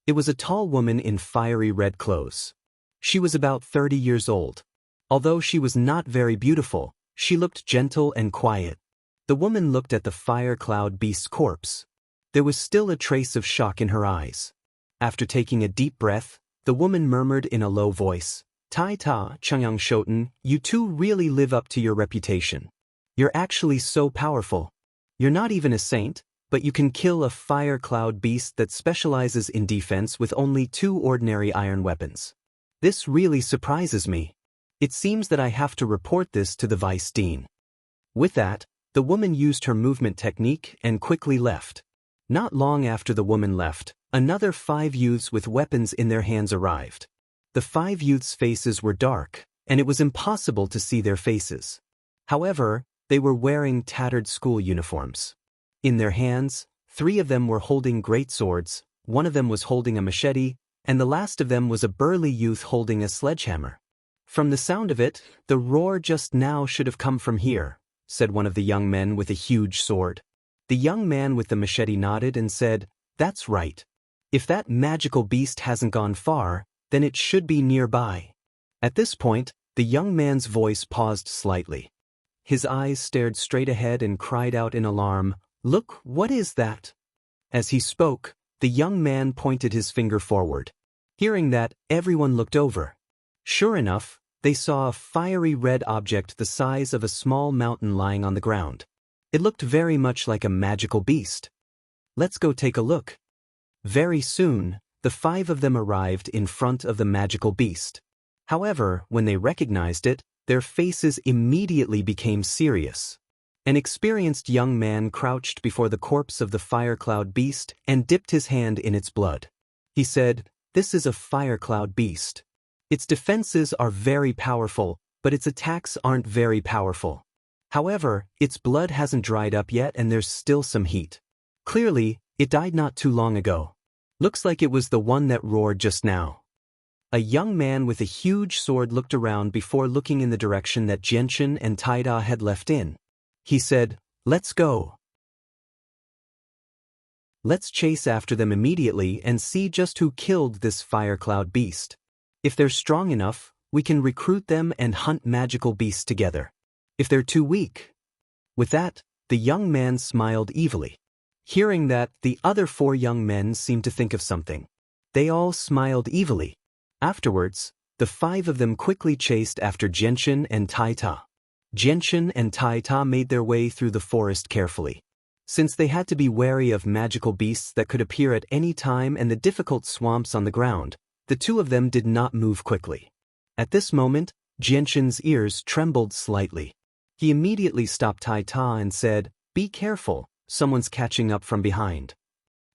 It was a tall woman in fiery red clothes. She was about 30 years old. Although she was not very beautiful, she looked gentle and quiet. The woman looked at the fire cloud beast's corpse. There was still a trace of shock in her eyes. After taking a deep breath, the woman murmured in a low voice, "Tai Ta, Chengyang Shoten, you two really live up to your reputation. You're actually so powerful. You're not even a saint, but you can kill a fire cloud beast that specializes in defense with only 2 ordinary iron weapons. This really surprises me. It seems that I have to report this to the Vice Dean." With that, the woman used her movement technique and quickly left. Not long after the woman left, another 5 youths with weapons in their hands arrived. The 5 youths' faces were dark, and it was impossible to see their faces. However, they were wearing tattered school uniforms. In their hands, 3 of them were holding great swords, 1 of them was holding a machete, and the last of them was a burly youth holding a sledgehammer. "From the sound of it, the roar just now should have come from here," said one of the young men with a huge sword. The young man with the machete nodded and said, "That's right. If that magical beast hasn't gone far, then it should be nearby." At this point, the young man's voice paused slightly. His eyes stared straight ahead and cried out in alarm, "Look, what is that?" As he spoke, the young man pointed his finger forward. Hearing that, everyone looked over. Sure enough, they saw a fiery red object the size of a small mountain lying on the ground. It looked very much like a magical beast. "Let's go take a look." Very soon, the 5 of them arrived in front of the magical beast. However, when they recognized it, their faces immediately became serious. An experienced young man crouched before the corpse of the fire cloud beast and dipped his hand in its blood. He said, "This is a fire cloud beast. Its defenses are very powerful, but its attacks aren't very powerful. However, its blood hasn't dried up yet and there's still some heat. Clearly, it died not too long ago. Looks like it was the one that roared just now." A young man with a huge sword looked around before looking in the direction that Jianxin and Tai Ta had left in. He said, "Let's go. Let's chase after them immediately and see just who killed this fire cloud beast. If they're strong enough, We can recruit them and hunt magical beasts together. If they're too weak. With that, the young man smiled evilly. Hearing that, the other 4 young men seemed to think of something. They all smiled evilly. Afterwards, the 5 of them quickly chased after Xianxia and Taita. Xianxia and Taita made their way through the forest carefully. Since they had to be wary of magical beasts that could appear at any time and the difficult swamps on the ground, the 2 of them did not move quickly. At this moment, Xianxia's ears trembled slightly. He immediately stopped Taita and said, "Be careful, someone's catching up from behind."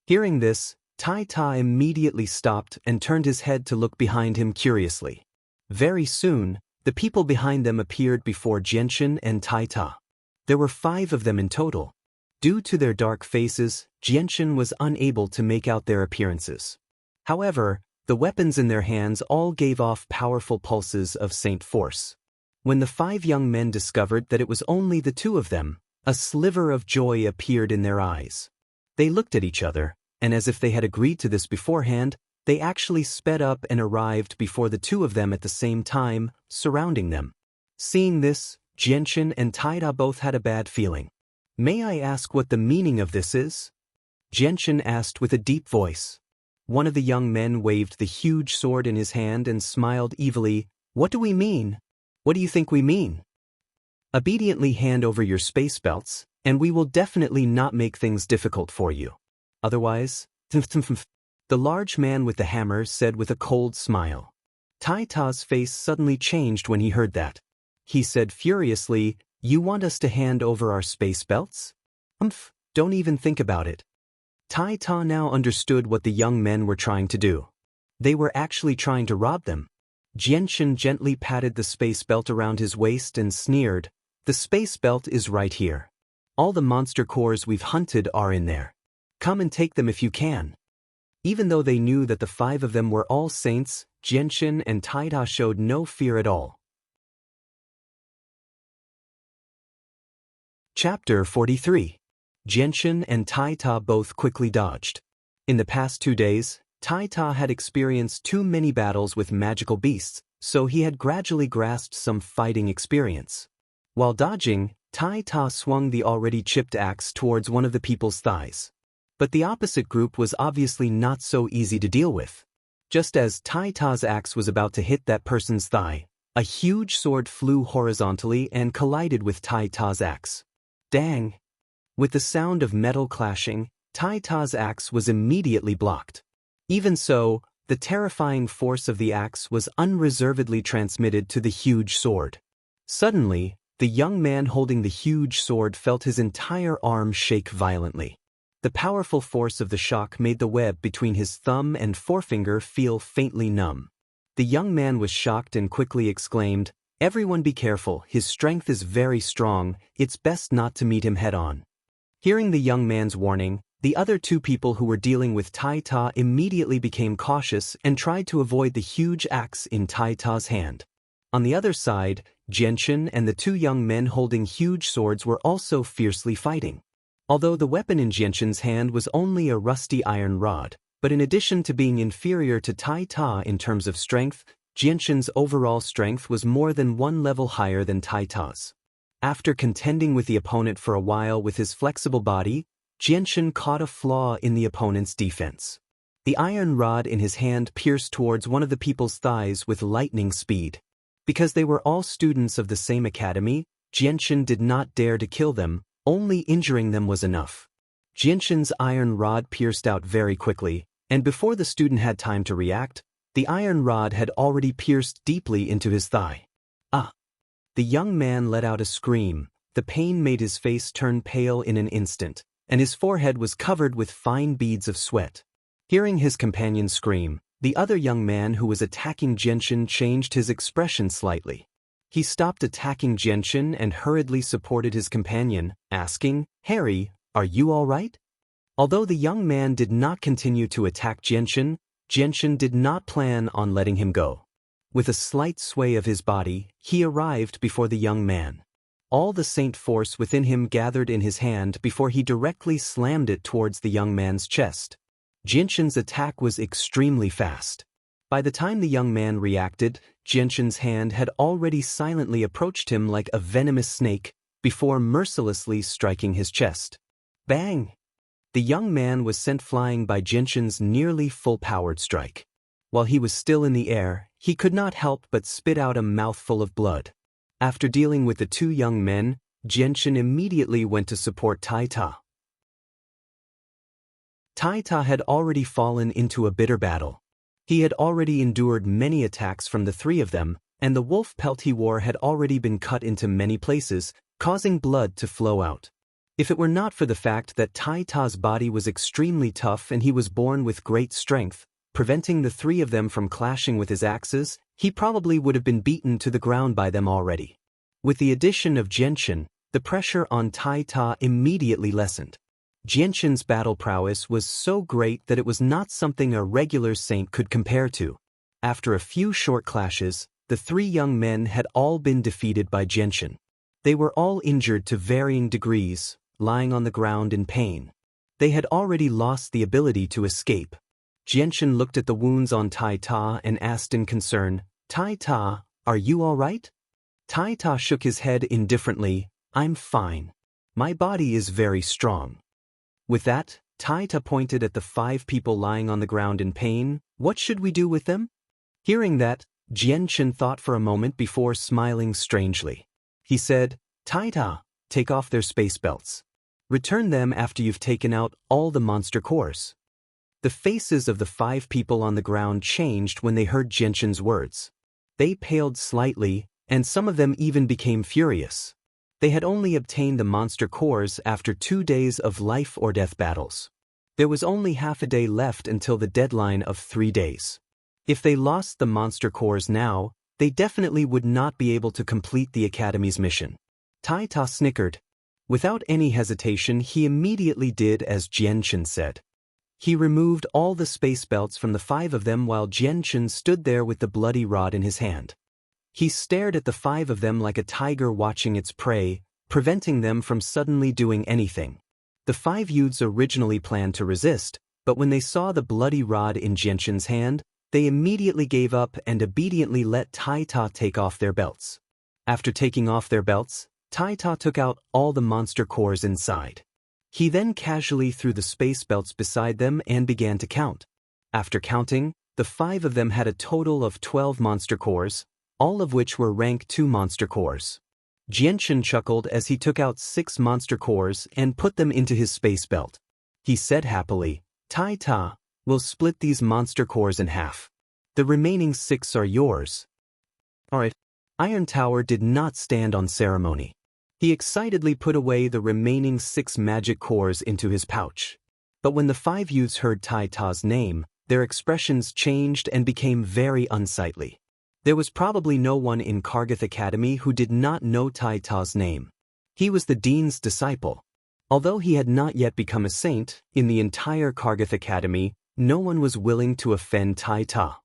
Hearing this, Taita immediately stopped and turned his head to look behind him curiously. Very soon, the people behind them appeared before Xianxia and Taita. There were 5 of them in total. Due to their dark faces, Xianxia was unable to make out their appearances. However, the weapons in their hands all gave off powerful pulses of saint force. When the 5 young men discovered that it was only the 2 of them, a sliver of joy appeared in their eyes. They looked at each other, and as if they had agreed to this beforehand, they actually sped up and arrived before the 2 of them at the same time, surrounding them. Seeing this, Xianxia and Taita both had a bad feeling. "May I ask what the meaning of this is?" Xianxia asked with a deep voice. One of the young men waved the huge sword in his hand and smiled evilly. "What do we mean? What do you think we mean?" "Obediently hand over your space belts, and we will definitely not make things difficult for you. Otherwise, the large man with the hammer said with a cold smile. Taita's face suddenly changed when he heard that. He said furiously, "You want us to hand over our space belts? Don't even think about it." Taita now understood what the young men were trying to do. They were actually trying to rob them. Xianxia gently patted the space belt around his waist and sneered, "The space belt is right here. All the monster cores we've hunted are in there. Come and take them if you can." Even though they knew that the 5 of them were all saints, Xianxia and Taita showed no fear at all. Chapter 43. Xianxia and Taita both quickly dodged. In the past 2 days, Taita had experienced too many battles with magical beasts, so he had gradually grasped some fighting experience. While dodging, Taita swung the already chipped axe towards one of the people's thighs. But the opposite group was obviously not so easy to deal with. Just as Taita's axe was about to hit that person's thigh, a huge sword flew horizontally and collided with Taita's axe. Dang! With the sound of metal clashing, Taita's axe was immediately blocked. Even so, the terrifying force of the axe was unreservedly transmitted to the huge sword. Suddenly, the young man holding the huge sword felt his entire arm shake violently. The powerful force of the shock made the web between his thumb and forefinger feel faintly numb. The young man was shocked and quickly exclaimed, "Everyone be careful, his strength is very strong, it's best not to meet him head-on." Hearing the young man's warning, the other 2 people who were dealing with Taita immediately became cautious and tried to avoid the huge axe in Taita's hand. On the other side, Xianxia and the 2 young men holding huge swords were also fiercely fighting. Although the weapon in Xianxia's hand was only a rusty iron rod, but in addition to being inferior to Taita in terms of strength, Xianxia's overall strength was more than 1 level higher than Taita's. After contending with the opponent for a while with his flexible body, Xianxia caught a flaw in the opponent's defense. The iron rod in his hand pierced towards one of the people's thighs with lightning speed. Because they were all students of the same academy, Xianxia did not dare to kill them, only injuring them was enough. Xianxia's iron rod pierced out very quickly, and before the student had time to react, the iron rod had already pierced deeply into his thigh. Ah! The young man let out a scream. The pain made his face turn pale in an instant, and his forehead was covered with fine beads of sweat. Hearing his companion scream, the other young man who was attacking Xianxia changed his expression slightly. He stopped attacking Xianxia and hurriedly supported his companion, asking, "Harry, are you all right?" Although the young man did not continue to attack Xianxia, Xianxia did not plan on letting him go. With a slight sway of his body, he arrived before the young man. All the saint force within him gathered in his hand before he directly slammed it towards the young man's chest. Xianxia's attack was extremely fast. By the time the young man reacted, Jianshan's hand had already silently approached him like a venomous snake, before mercilessly striking his chest. Bang! The young man was sent flying by Jianshan's nearly full-powered strike. While he was still in the air, he could not help but spit out a mouthful of blood. After dealing with the two young men, Jianshan immediately went to support Tai Ta. Tai Ta had already fallen into a bitter battle. He had already endured many attacks from the three of them, and the wolf pelt he wore had already been cut into many places, causing blood to flow out. If it were not for the fact that Tai Ta's body was extremely tough and he was born with great strength, preventing the three of them from clashing with his axes, he probably would have been beaten to the ground by them already. With the addition of Jianshan, the pressure on Tai Ta immediately lessened. Jianshan's battle prowess was so great that it was not something a regular saint could compare to. After a few short clashes, the three young men had all been defeated by Jianshan. They were all injured to varying degrees, lying on the ground in pain. They had already lost the ability to escape. Jianshan looked at the wounds on Tai Ta and asked in concern, "Tai Ta, are you all right?" Tai Ta shook his head indifferently, "I'm fine. My body is very strong." With that, Tai Ta pointed at the 5 people lying on the ground in pain. "What should we do with them?" Hearing that, Jianshan thought for a moment before smiling strangely. He said, "Tai Ta, take off their space belts. Return them after you've taken out all the monster cores." The faces of the 5 people on the ground changed when they heard Jianshan's words. They paled slightly, and some of them even became furious. They had only obtained the monster cores after 2 days of life-or-death battles. There was only half a day left until the deadline of 3 days. If they lost the monster cores now, they definitely would not be able to complete the Academy's mission. Tai Ta snickered. Without any hesitation, he immediately did as Jianshan said. He removed all the space belts from the 5 of them while Jianshan stood there with the bloody rod in his hand. He stared at the 5 of them like a tiger watching its prey, preventing them from suddenly doing anything. The 5 youths originally planned to resist, but when they saw the bloody rod in Jianshan's hand, they immediately gave up and obediently let Tai Ta take off their belts. After taking off their belts, Tai Ta took out all the monster cores inside. He then casually threw the space belts beside them and began to count. After counting, the 5 of them had a total of 12 monster cores, all of which were rank 2 monster cores. Jianshan chuckled as he took out 6 monster cores and put them into his space belt. He said happily, "Tai Ta, we'll split these monster cores in half. The remaining 6 are yours." Alright. Iron Tower did not stand on ceremony. He excitedly put away the remaining 6 magic cores into his pouch. But when the 5 youths heard Tai Ta's name, their expressions changed and became very unsightly. There was probably no one in Kargath Academy who did not know Tai Ta's name. He was the dean's disciple. Although he had not yet become a saint, in the entire Kargath Academy, no one was willing to offend Tai Ta.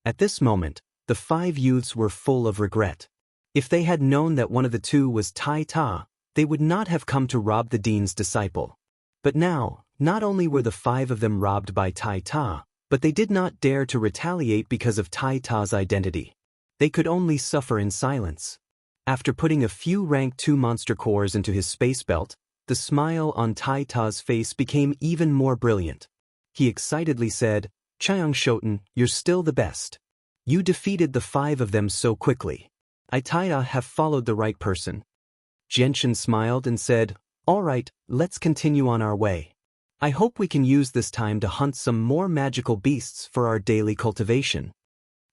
At this moment, the 5 youths were full of regret. If they had known that one of the 2 was Tai Ta, they would not have come to rob the dean's disciple. But now, not only were the 5 of them robbed by Tai Ta, but they did not dare to retaliate because of Tai Ta's identity. They could only suffer in silence. After putting a few rank 2 monster cores into his space belt, the smile on Tai Ta's face became even more brilliant. He excitedly said, "Xianxia, you're still the best. You defeated the 5 of them so quickly. I Tai Ta have followed the right person." Jianshan smiled and said, "All right, let's continue on our way. I hope we can use this time to hunt some more magical beasts for our daily cultivation."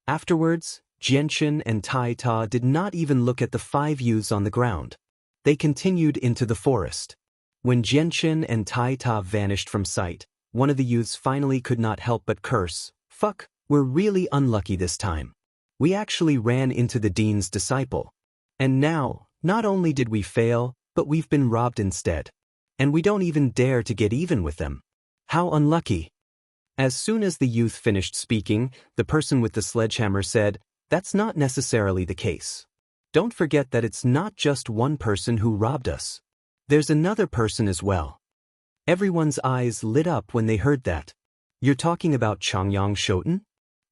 Afterwards, Jianshan and Tai Ta did not even look at the 5 youths on the ground. They continued into the forest. When Jianshan and Tai Ta vanished from sight, one of the youths finally could not help but curse, "Fuck, we're really unlucky this time. We actually ran into the dean's disciple. And now, not only did we fail, but we've been robbed instead. And we don't even dare to get even with them. How unlucky." As soon as the youth finished speaking, the person with the sledgehammer said, "That's not necessarily the case. Don't forget that it's not just one person who robbed us. There's another person as well." Everyone's eyes lit up when they heard that. You're talking about Changyang Shoten?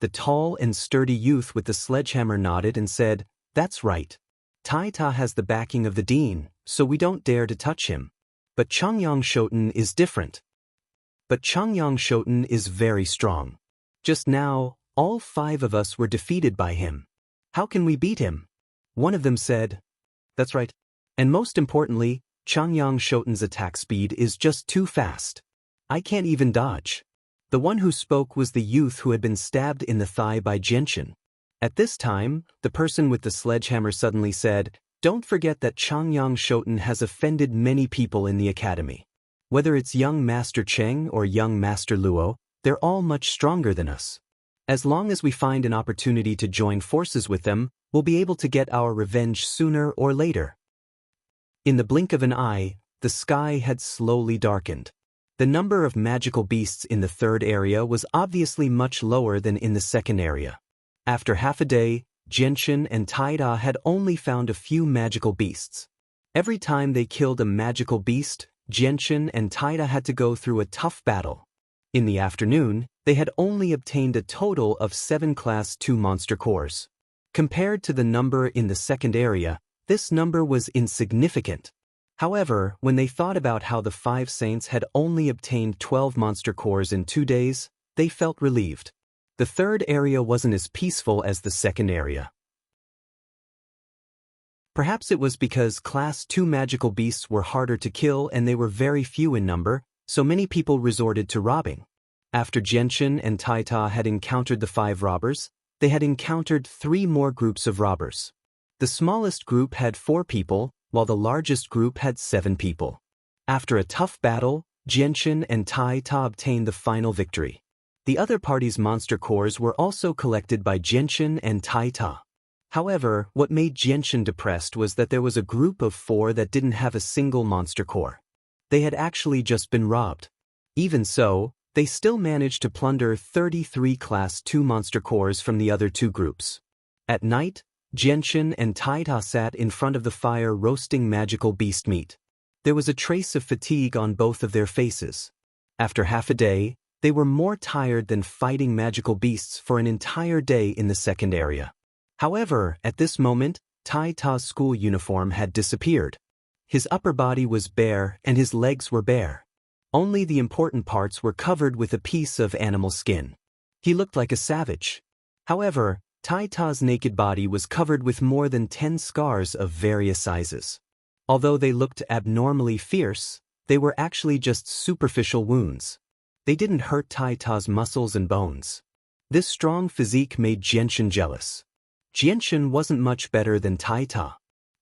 The tall and sturdy youth with the sledgehammer nodded and said, "That's right. Tai Ta has the backing of the dean, so we don't dare to touch him. But Changyang Shoten is different. But Changyang Shoten is very strong. Just now, all 5 of us were defeated by him. How can we beat him?" One of them said, "That's right. And most importantly, Changyang Shoten's attack speed is just too fast. I can't even dodge." The one who spoke was the youth who had been stabbed in the thigh by Jianchen. At this time, the person with the sledgehammer suddenly said, "Don't forget that Changyang Shoten has offended many people in the academy. Whether it's young Master Cheng or young Master Luo, they're all much stronger than us. As long as we find an opportunity to join forces with them, we'll be able to get our revenge sooner or later." In the blink of an eye, the sky had slowly darkened. The number of magical beasts in the 3rd area was obviously much lower than in the 2nd area. After half a day, Jianchen and Taida had only found a few magical beasts. Every time they killed a magical beast, Jianchen and Taida had to go through a tough battle. In the afternoon, they had only obtained a total of 7 Class 2 monster cores. Compared to the number in the 2nd area, this number was insignificant. However, when they thought about how the 5 saints had only obtained 12 monster cores in 2 days, they felt relieved. The 3rd area wasn't as peaceful as the 2nd area. Perhaps it was because Class 2 magical beasts were harder to kill and they were very few in number, so many people resorted to robbing. After Jianchen and Taita had encountered the 5 robbers, they had encountered 3 more groups of robbers. The smallest group had 4 people, while the largest group had 7 people. After a tough battle, Jianchen and Taita obtained the final victory. The other party's monster cores were also collected by Jianchen and Taita. However, what made Jianchen depressed was that there was a group of 4 that didn't have a single monster core. They had actually just been robbed. Even so, they still managed to plunder 33 Class 2 monster cores from the other 2 groups. At night, Jianchen and Taita sat in front of the fire roasting magical beast meat. There was a trace of fatigue on both of their faces. After half a day, they were more tired than fighting magical beasts for an entire day in the 2nd area. However, at this moment, Taita's school uniform had disappeared. His upper body was bare and his legs were bare. Only the important parts were covered with a piece of animal skin. He looked like a savage. However, Taita's naked body was covered with more than 10 scars of various sizes. Although they looked abnormally fierce, they were actually just superficial wounds. They didn't hurt Taita's muscles and bones. This strong physique made Jianchen jealous. Jianchen wasn't much better than Taita.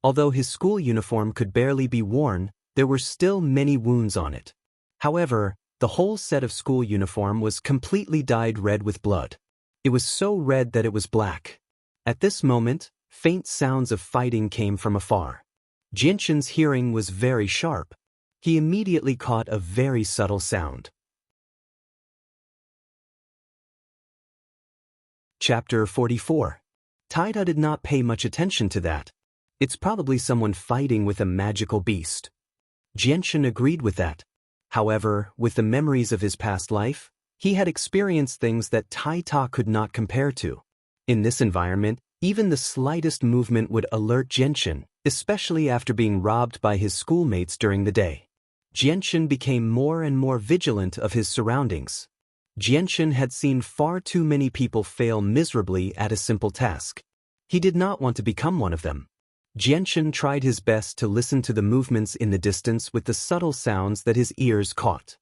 Although his school uniform could barely be worn, there were still many wounds on it. However, the whole set of school uniform was completely dyed red with blood. It was so red that it was black. At this moment, faint sounds of fighting came from afar. Jianchen's hearing was very sharp. He immediately caught a very subtle sound. Chapter 44. Taita did not pay much attention to that. It's probably someone fighting with a magical beast. Jianchen agreed with that. However, with the memories of his past life, he had experienced things that Taita could not compare to. In this environment, even the slightest movement would alert Jianchen, especially after being robbed by his schoolmates during the day. Jianchen became more and more vigilant of his surroundings. Jianchen had seen far too many people fail miserably at a simple task. He did not want to become one of them. Jianchen tried his best to listen to the movements in the distance with the subtle sounds that his ears caught.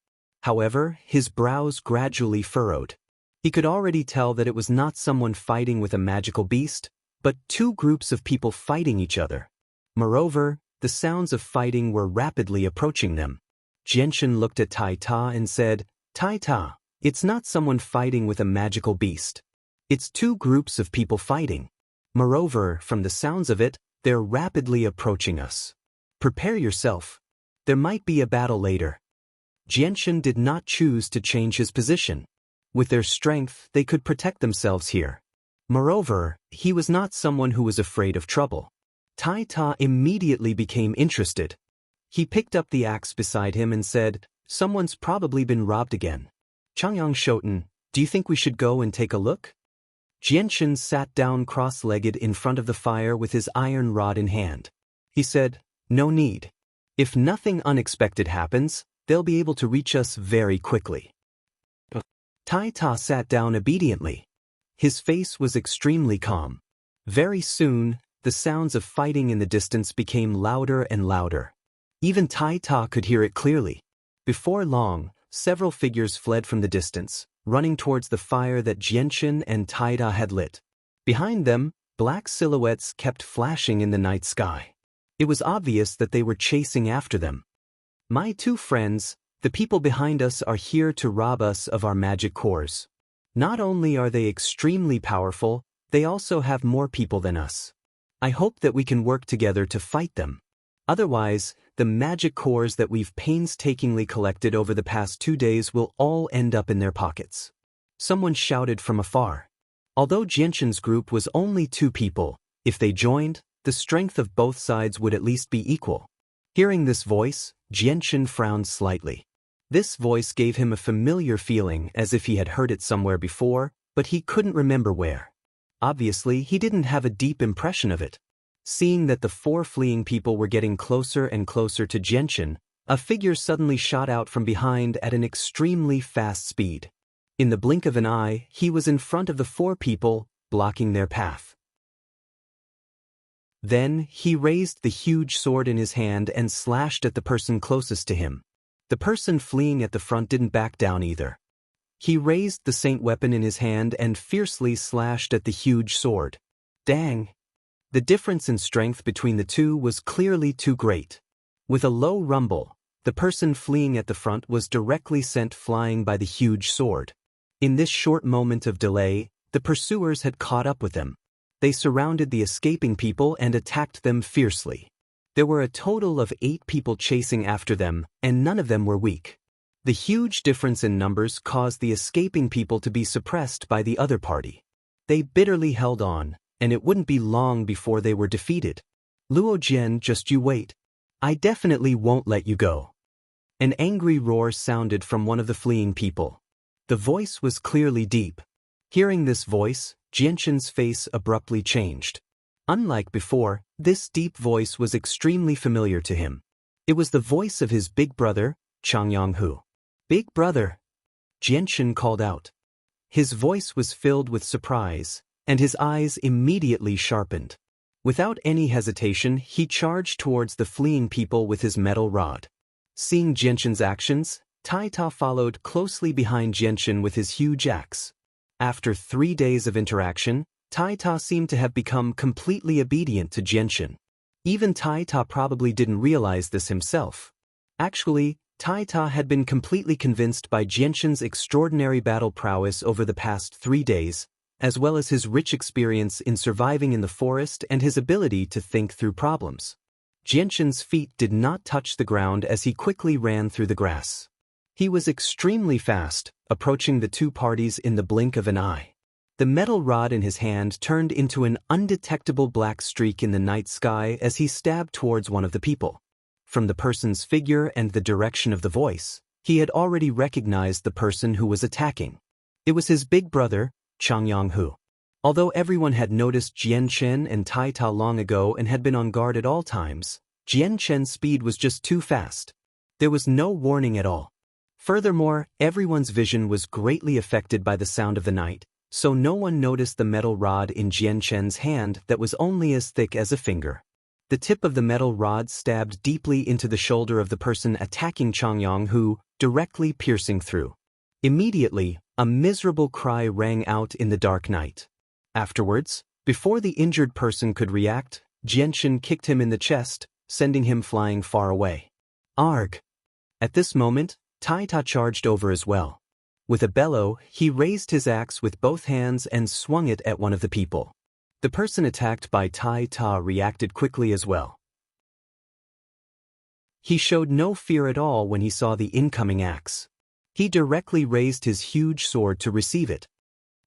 However, his brows gradually furrowed. He could already tell that it was not someone fighting with a magical beast, but 2 groups of people fighting each other. Moreover, the sounds of fighting were rapidly approaching them. Jianchen looked at Taita and said, "Taita, it's not someone fighting with a magical beast. It's 2 groups of people fighting. Moreover, from the sounds of it, they're rapidly approaching us. Prepare yourself. There might be a battle later." Jianchen did not choose to change his position. With their strength, they could protect themselves here. Moreover, he was not someone who was afraid of trouble. Taita immediately became interested. He picked up the axe beside him and said, "Someone's probably been robbed again." Changyang Shoten, do you think we should go and take a look? Jianshan sat down cross-legged in front of the fire with his iron rod in hand. He said, no need. If nothing unexpected happens, they'll be able to reach us very quickly. Tai Ta sat down obediently. His face was extremely calm. Very soon, the sounds of fighting in the distance became louder and louder. Even Tai Ta could hear it clearly. Before long, several figures fled from the distance, running towards the fire that Jianshan and Tai Ta had lit. Behind them, black silhouettes kept flashing in the night sky. It was obvious that they were chasing after them. My two friends, the people behind us are here to rob us of our magic cores. Not only are they extremely powerful, they also have more people than us. I hope that we can work together to fight them. Otherwise, the magic cores that we've painstakingly collected over the past 2 days will all end up in their pockets. Someone shouted from afar. Although Jianshan's group was only 2 people, if they joined, the strength of both sides would at least be equal. Hearing this voice, Jianshan frowned slightly. This voice gave him a familiar feeling as if he had heard it somewhere before, but he couldn't remember where. Obviously, he didn't have a deep impression of it. Seeing that the 4 fleeing people were getting closer and closer to Jianshan, a figure suddenly shot out from behind at an extremely fast speed. In the blink of an eye, he was in front of the 4 people, blocking their path. Then, he raised the huge sword in his hand and slashed at the person closest to him. The person fleeing at the front didn't back down either. He raised the saint weapon in his hand and fiercely slashed at the huge sword. Dang! The difference in strength between the two was clearly too great. With a low rumble, the person fleeing at the front was directly sent flying by the huge sword. In this short moment of delay, the pursuers had caught up with them. They surrounded the escaping people and attacked them fiercely. There were a total of 8 people chasing after them, and none of them were weak. The huge difference in numbers caused the escaping people to be suppressed by the other party. They bitterly held on, and it wouldn't be long before they were defeated. Luo Jian, just you wait. I definitely won't let you go. An angry roar sounded from one of the fleeing people. The voice was clearly deep. Hearing this voice, Jianshan's face abruptly changed. Unlike before, this deep voice was extremely familiar to him. It was the voice of his big brother, Changyang Hu. Big brother! Jianshan called out. His voice was filled with surprise, and his eyes immediately sharpened. Without any hesitation, he charged towards the fleeing people with his metal rod. Seeing Jianshan's actions, Tai Ta followed closely behind Jianshan with his huge axe. After 3 days of interaction, Tai Ta seemed to have become completely obedient to Jianshan. Even Tai Ta probably didn't realize this himself. Actually, Tai Ta had been completely convinced by Jianshan's extraordinary battle prowess over the past 3 days, as well as his rich experience in surviving in the forest and his ability to think through problems. Jianshan's feet did not touch the ground as he quickly ran through the grass. He was extremely fast, approaching the 2 parties in the blink of an eye. The metal rod in his hand turned into an undetectable black streak in the night sky as he stabbed towards one of the people. From the person's figure and the direction of the voice, he had already recognized the person who was attacking. It was his big brother, Changyang Hu. Although everyone had noticed Jianshan and Tai Ta long ago and had been on guard at all times, Jianshan's speed was just too fast. There was no warning at all. Furthermore, everyone's vision was greatly affected by the sound of the night, so no one noticed the metal rod in Jianshan's hand that was only as thick as a finger. The tip of the metal rod stabbed deeply into the shoulder of the person attacking Changyang Hu, directly piercing through. Immediately, a miserable cry rang out in the dark night. Afterwards, before the injured person could react, Jianshan kicked him in the chest, sending him flying far away. Arg! At this moment, Tai Ta charged over as well. With a bellow, he raised his axe with both hands and swung it at one of the people. The person attacked by Tai Ta reacted quickly as well. He showed no fear at all when he saw the incoming axe. He directly raised his huge sword to receive it.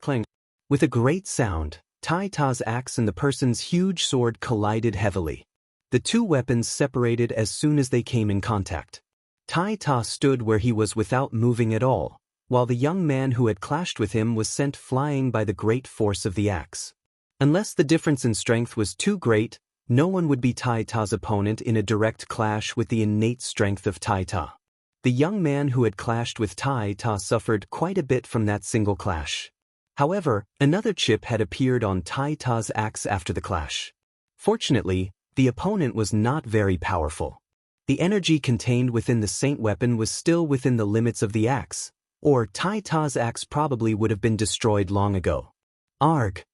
Clang! With a great sound, Tai Ta's axe and the person's huge sword collided heavily. The 2 weapons separated as soon as they came in contact. Tai Ta stood where he was without moving at all, while the young man who had clashed with him was sent flying by the great force of the axe. Unless the difference in strength was too great, no one would be Tai Ta's opponent in a direct clash with the innate strength of Tai Ta. The young man who had clashed with Tai Ta suffered quite a bit from that single clash. However, another chip had appeared on Tai Ta's axe after the clash. Fortunately, the opponent was not very powerful. The energy contained within the saint weapon was still within the limits of the axe, or Tai Ta's axe probably would have been destroyed long ago. Arg!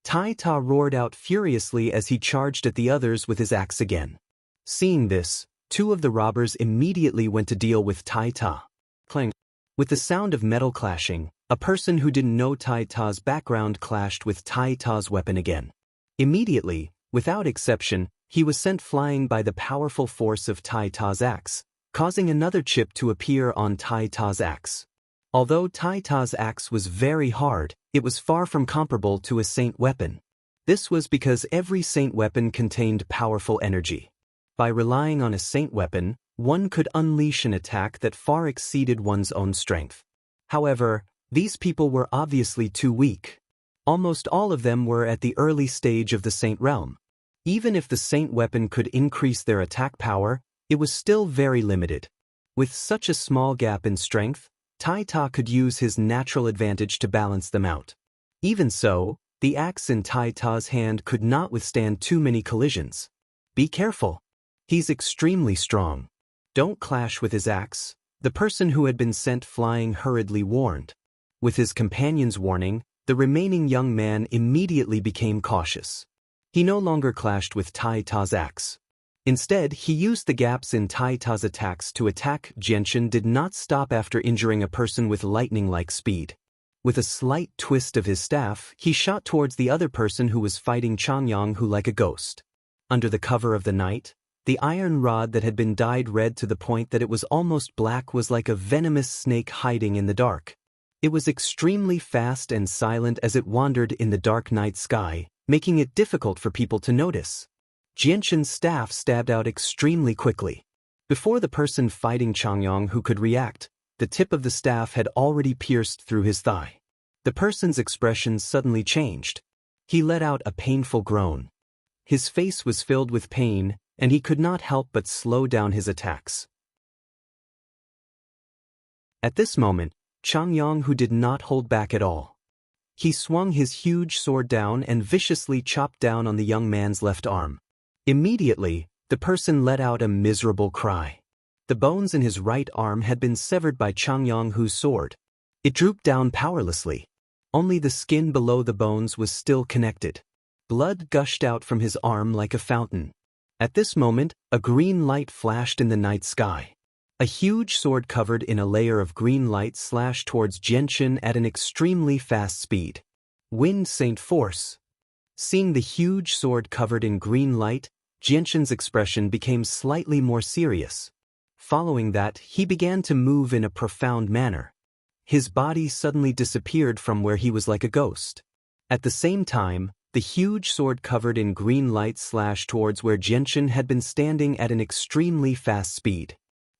Tai Ta roared out furiously as he charged at the others with his axe again. Seeing this, two of the robbers immediately went to deal with Tai Ta. Clang! With the sound of metal clashing, a person who didn't know Tai Ta's background clashed with Tai Ta's weapon again. Immediately, without exception, he was sent flying by the powerful force of Tai Ta's axe, causing another chip to appear on Tai Ta's axe. Although Tai Ta's axe was very hard, it was far from comparable to a saint weapon. This was because every saint weapon contained powerful energy. By relying on a saint weapon, one could unleash an attack that far exceeded one's own strength. However, these people were obviously too weak. Almost all of them were at the early stage of the saint realm. Even if the saint weapon could increase their attack power, it was still very limited. With such a small gap in strength, Tai Ta could use his natural advantage to balance them out. Even so, the axe in Tai Ta's hand could not withstand too many collisions. Be careful. He's extremely strong. Don't clash with his axe, the person who had been sent flying hurriedly warned. With his companion's warning, the remaining young man immediately became cautious. He no longer clashed with Tai Ta's axe. Instead, he used the gaps in Tai Ta's attacks to attack. Xianxia did not stop after injuring a person with lightning-like speed. With a slight twist of his staff, he shot towards the other person who was fighting Xianxia who like a ghost. Under the cover of the night, the iron rod that had been dyed red to the point that it was almost black was like a venomous snake hiding in the dark. It was extremely fast and silent as it wandered in the dark night sky, making it difficult for people to notice. Xianxia's staff stabbed out extremely quickly. Before the person fighting Xianxia who could react, the tip of the staff had already pierced through his thigh. The person's expression suddenly changed. He let out a painful groan. His face was filled with pain, and he could not help but slow down his attacks. At this moment, Xianxia who did not hold back at all. He swung his huge sword down and viciously chopped down on the young man's left arm. Immediately, the person let out a miserable cry. The bones in his right arm had been severed by Xianxia who's sword. It drooped down powerlessly. Only the skin below the bones was still connected. Blood gushed out from his arm like a fountain. At this moment, a green light flashed in the night sky. A huge sword covered in a layer of green light slashed towards Xianxia at an extremely fast speed. Wind Saint Force. Seeing the huge sword covered in green light, Xianxia's expression became slightly more serious. Following that, he began to move in a profound manner. His body suddenly disappeared from where he was like a ghost. At the same time, the huge sword covered in green light slashed towards where Xianxia had been standing at an extremely fast speed.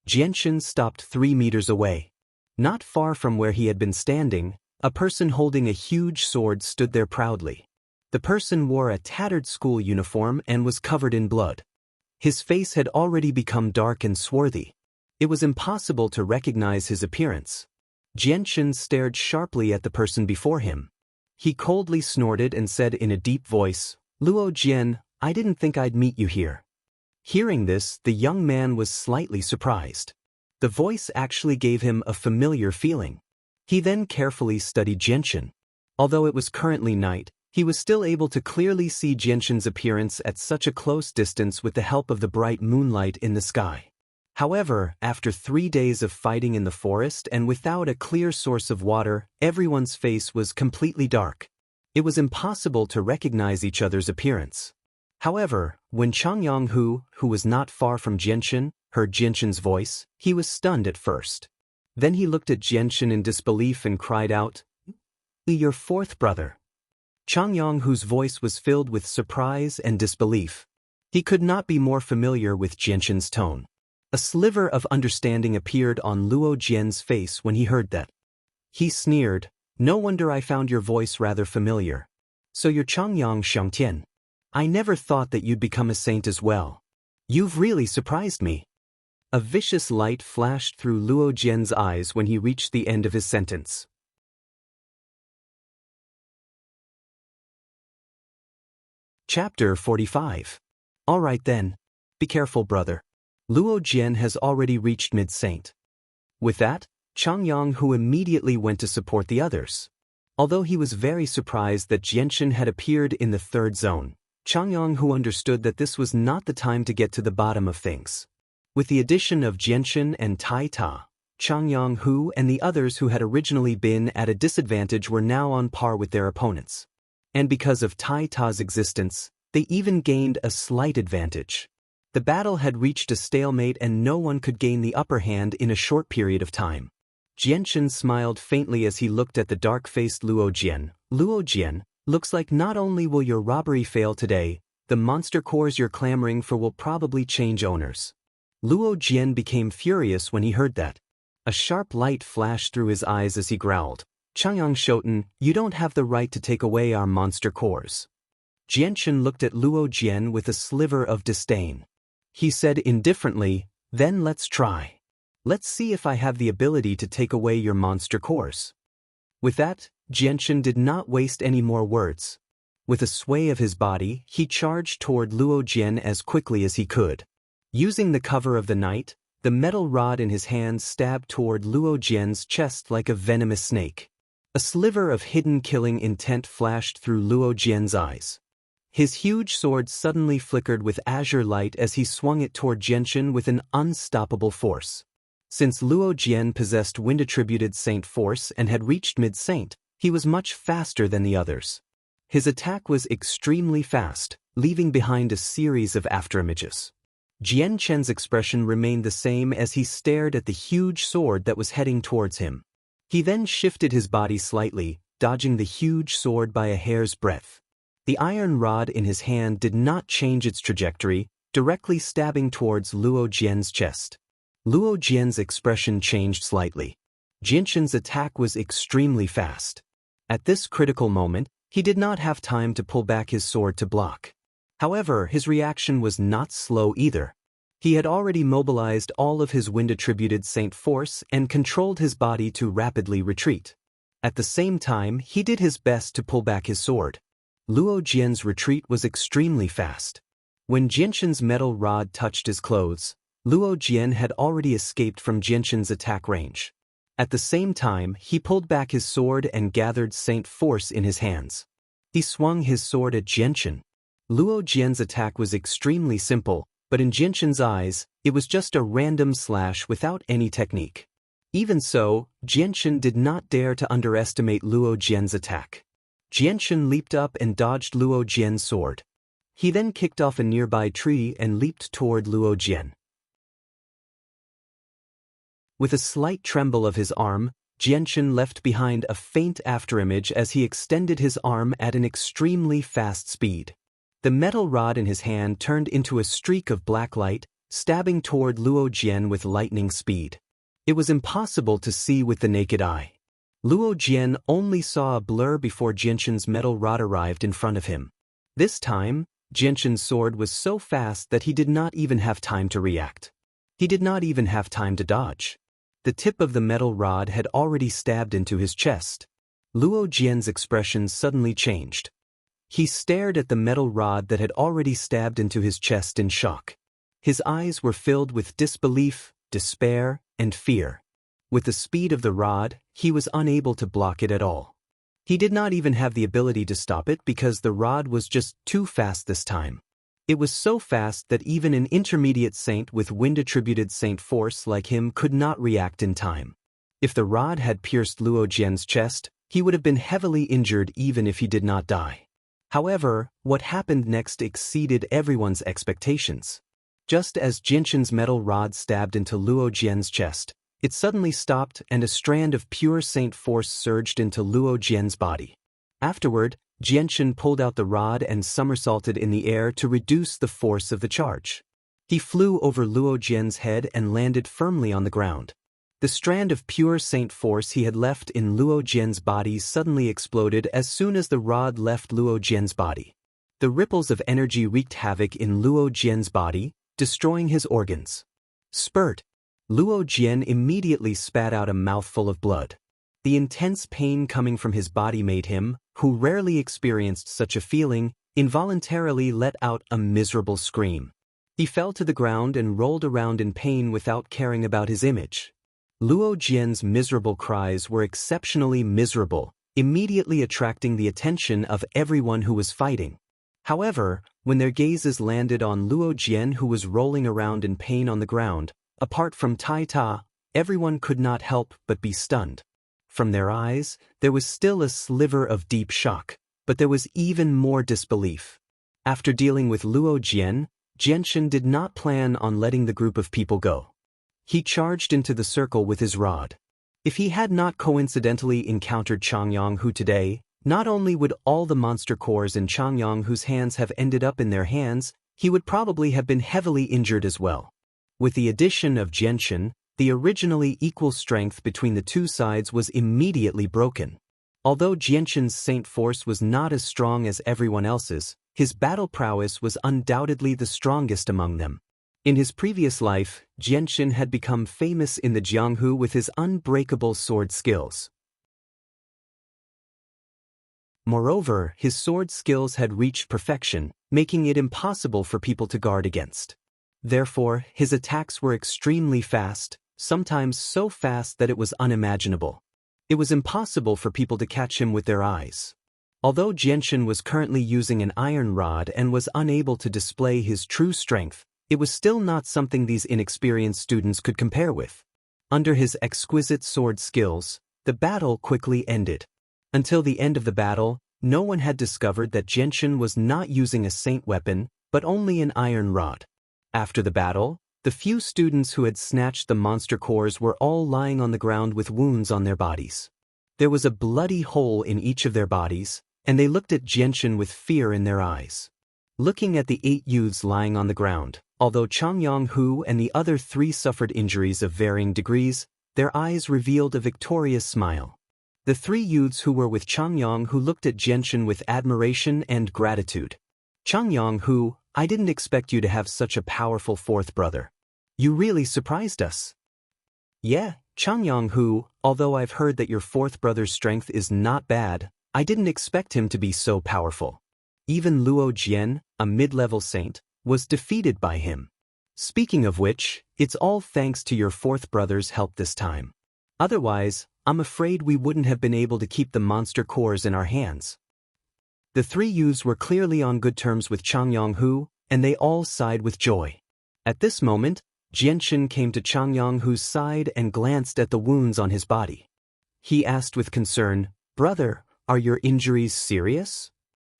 Xianxia stopped 3 meters away. Not far from where he had been standing, a person holding a huge sword stood there proudly. The person wore a tattered school uniform and was covered in blood. His face had already become dark and swarthy. It was impossible to recognize his appearance. Xianxia stared sharply at the person before him. He coldly snorted and said in a deep voice, "Luo Jian, I didn't think I'd meet you here." Hearing this, the young man was slightly surprised. The voice actually gave him a familiar feeling. He then carefully studied Xianxia. Although it was currently night, he was still able to clearly see Xianxia's appearance at such a close distance with the help of the bright moonlight in the sky. However, after 3 days of fighting in the forest and without a clear source of water, everyone's face was completely dark. It was impossible to recognize each other's appearance. However, when Xianxia who was not far from Xianxia, heard Xianxia's voice, he was stunned at first. Then he looked at Xianxia in disbelief and cried out, "Your fourth brother." Xianxia whose voice was filled with surprise and disbelief. He could not be more familiar with Xianxia's tone. A sliver of understanding appeared on Luo Jian's face when he heard that. He sneered, "No wonder I found your voice rather familiar. So you're Changyang Xiangtian. I never thought that you'd become a saint as well. You've really surprised me." A vicious light flashed through Luo Jian's eyes when he reached the end of his sentence. Chapter 45. All right then. Be careful, brother. Luo Jian has already reached mid-saint. With that, Changyang Hu immediately went to support the others. Although he was very surprised that Jianshan had appeared in the third zone, Changyang Hu understood that this was not the time to get to the bottom of things. With the addition of Jianshan and Tai Ta, Changyang Hu and the others who had originally been at a disadvantage were now on par with their opponents. And because of Tai Ta's existence, they even gained a slight advantage. The battle had reached a stalemate and no one could gain the upper hand in a short period of time. Jianshan smiled faintly as he looked at the dark-faced Luo Jian. "Luo Jian, looks like not only will your robbery fail today, the monster cores you're clamoring for will probably change owners." Luo Jian became furious when he heard that. A sharp light flashed through his eyes as he growled, "Changyang Shoten, you don't have the right to take away our monster cores." Jianshan looked at Luo Jian with a sliver of disdain. He said indifferently, "Then let's try. Let's see if I have the ability to take away your monster cores." With that, Jianshan did not waste any more words. With a sway of his body, he charged toward Luo Jian as quickly as he could. Using the cover of the night, the metal rod in his hand stabbed toward Luo Jian's chest like a venomous snake. A sliver of hidden killing intent flashed through Luo Jian's eyes. His huge sword suddenly flickered with azure light as he swung it toward Jianshan with an unstoppable force. Since Luo Jian possessed wind-attributed saint force and had reached mid-saint, he was much faster than the others. His attack was extremely fast, leaving behind a series of afterimages. Jianshan's expression remained the same as he stared at the huge sword that was heading towards him. He then shifted his body slightly, dodging the huge sword by a hair's breadth. The iron rod in his hand did not change its trajectory, directly stabbing towards Luo Jian's chest. Luo Jian's expression changed slightly. Jianshan's attack was extremely fast. At this critical moment, he did not have time to pull back his sword to block. However, his reaction was not slow either. He had already mobilized all of his wind-attributed saint force and controlled his body to rapidly retreat. At the same time, he did his best to pull back his sword. Luo Jian's retreat was extremely fast. When Jianshan's metal rod touched his clothes, Luo Jian had already escaped from Jianshan's attack range. At the same time, he pulled back his sword and gathered saint force in his hands. He swung his sword at Jianshan. Luo Jian's attack was extremely simple, but in Jianshan's eyes, it was just a random slash without any technique. Even so, Jianshan did not dare to underestimate Luo Jian's attack. Jianshan leaped up and dodged Luo Jian's sword. He then kicked off a nearby tree and leaped toward Luo Jian. With a slight tremble of his arm, Jianshan left behind a faint afterimage as he extended his arm at an extremely fast speed. The metal rod in his hand turned into a streak of black light, stabbing toward Luo Jian with lightning speed. It was impossible to see with the naked eye. Luo Jian only saw a blur before Jianshan's metal rod arrived in front of him. This time, Jianshan's sword was so fast that he did not even have time to react. He did not even have time to dodge. The tip of the metal rod had already stabbed into his chest. Luo Jian's expression suddenly changed. He stared at the metal rod that had already stabbed into his chest in shock. His eyes were filled with disbelief, despair, and fear. With the speed of the rod, he was unable to block it at all. He did not even have the ability to stop it because the rod was just too fast this time. It was so fast that even an intermediate saint with wind-attributed saint force like him could not react in time. If the rod had pierced Luo Jian's chest, he would have been heavily injured even if he did not die. However, what happened next exceeded everyone's expectations. Just as Jianshan's metal rod stabbed into Luo Jian's chest, it suddenly stopped and a strand of pure saint force surged into Luo Jian's body. Afterward, Jianshan pulled out the rod and somersaulted in the air to reduce the force of the charge. He flew over Luo Jian's head and landed firmly on the ground. The strand of pure saint force he had left in Luo Jian's body suddenly exploded as soon as the rod left Luo Jian's body. The ripples of energy wreaked havoc in Luo Jian's body, destroying his organs. Spurt! Luo Jian immediately spat out a mouthful of blood. The intense pain coming from his body made him, who rarely experienced such a feeling, involuntarily let out a miserable scream. He fell to the ground and rolled around in pain without caring about his image. Luo Jian's miserable cries were exceptionally miserable, immediately attracting the attention of everyone who was fighting. However, when their gazes landed on Luo Jian, who was rolling around in pain on the ground, apart from Tai Ta, everyone could not help but be stunned. From their eyes, there was still a sliver of deep shock, but there was even more disbelief. After dealing with Luo Jian, Xianxia did not plan on letting the group of people go. He charged into the circle with his rod. If he had not coincidentally encountered Changyang today, not only would all the monster cores in Changyang's hands have ended up in their hands, he would probably have been heavily injured as well. With the addition of Xianxia, the originally equal strength between the two sides was immediately broken. Although Xianxia's saint force was not as strong as everyone else's, his battle prowess was undoubtedly the strongest among them. In his previous life, Xianxia had become famous in the Jianghu with his unbreakable sword skills. Moreover, his sword skills had reached perfection, making it impossible for people to guard against. Therefore, his attacks were extremely fast, sometimes so fast that it was unimaginable. It was impossible for people to catch him with their eyes. Although Xianxia was currently using an iron rod and was unable to display his true strength, it was still not something these inexperienced students could compare with. Under his exquisite sword skills, the battle quickly ended. Until the end of the battle, no one had discovered that Xianxia was not using a saint weapon, but only an iron rod. After the battle, the few students who had snatched the monster cores were all lying on the ground with wounds on their bodies. There was a bloody hole in each of their bodies, and they looked at Xianxia with fear in their eyes. Looking at the 8 youths lying on the ground, although Changyang and the other 3 suffered injuries of varying degrees, their eyes revealed a victorious smile. The 3 youths who were with Changyang looked at Xianxia with admiration and gratitude. Changyang, I didn't expect you to have such a powerful 4th brother. You really surprised us. Yeah, Changyang, although I've heard that your 4th brother's strength is not bad, I didn't expect him to be so powerful. Even Luo Jian, a mid-level saint, was defeated by him. Speaking of which, it's all thanks to your 4th brother's help this time. Otherwise, I'm afraid we wouldn't have been able to keep the monster cores in our hands. The 3 youths were clearly on good terms with Changyang, and they all sighed with joy. At this moment, Xianxia came to Changyang's side and glanced at the wounds on his body. He asked with concern, "Brother, are your injuries serious?"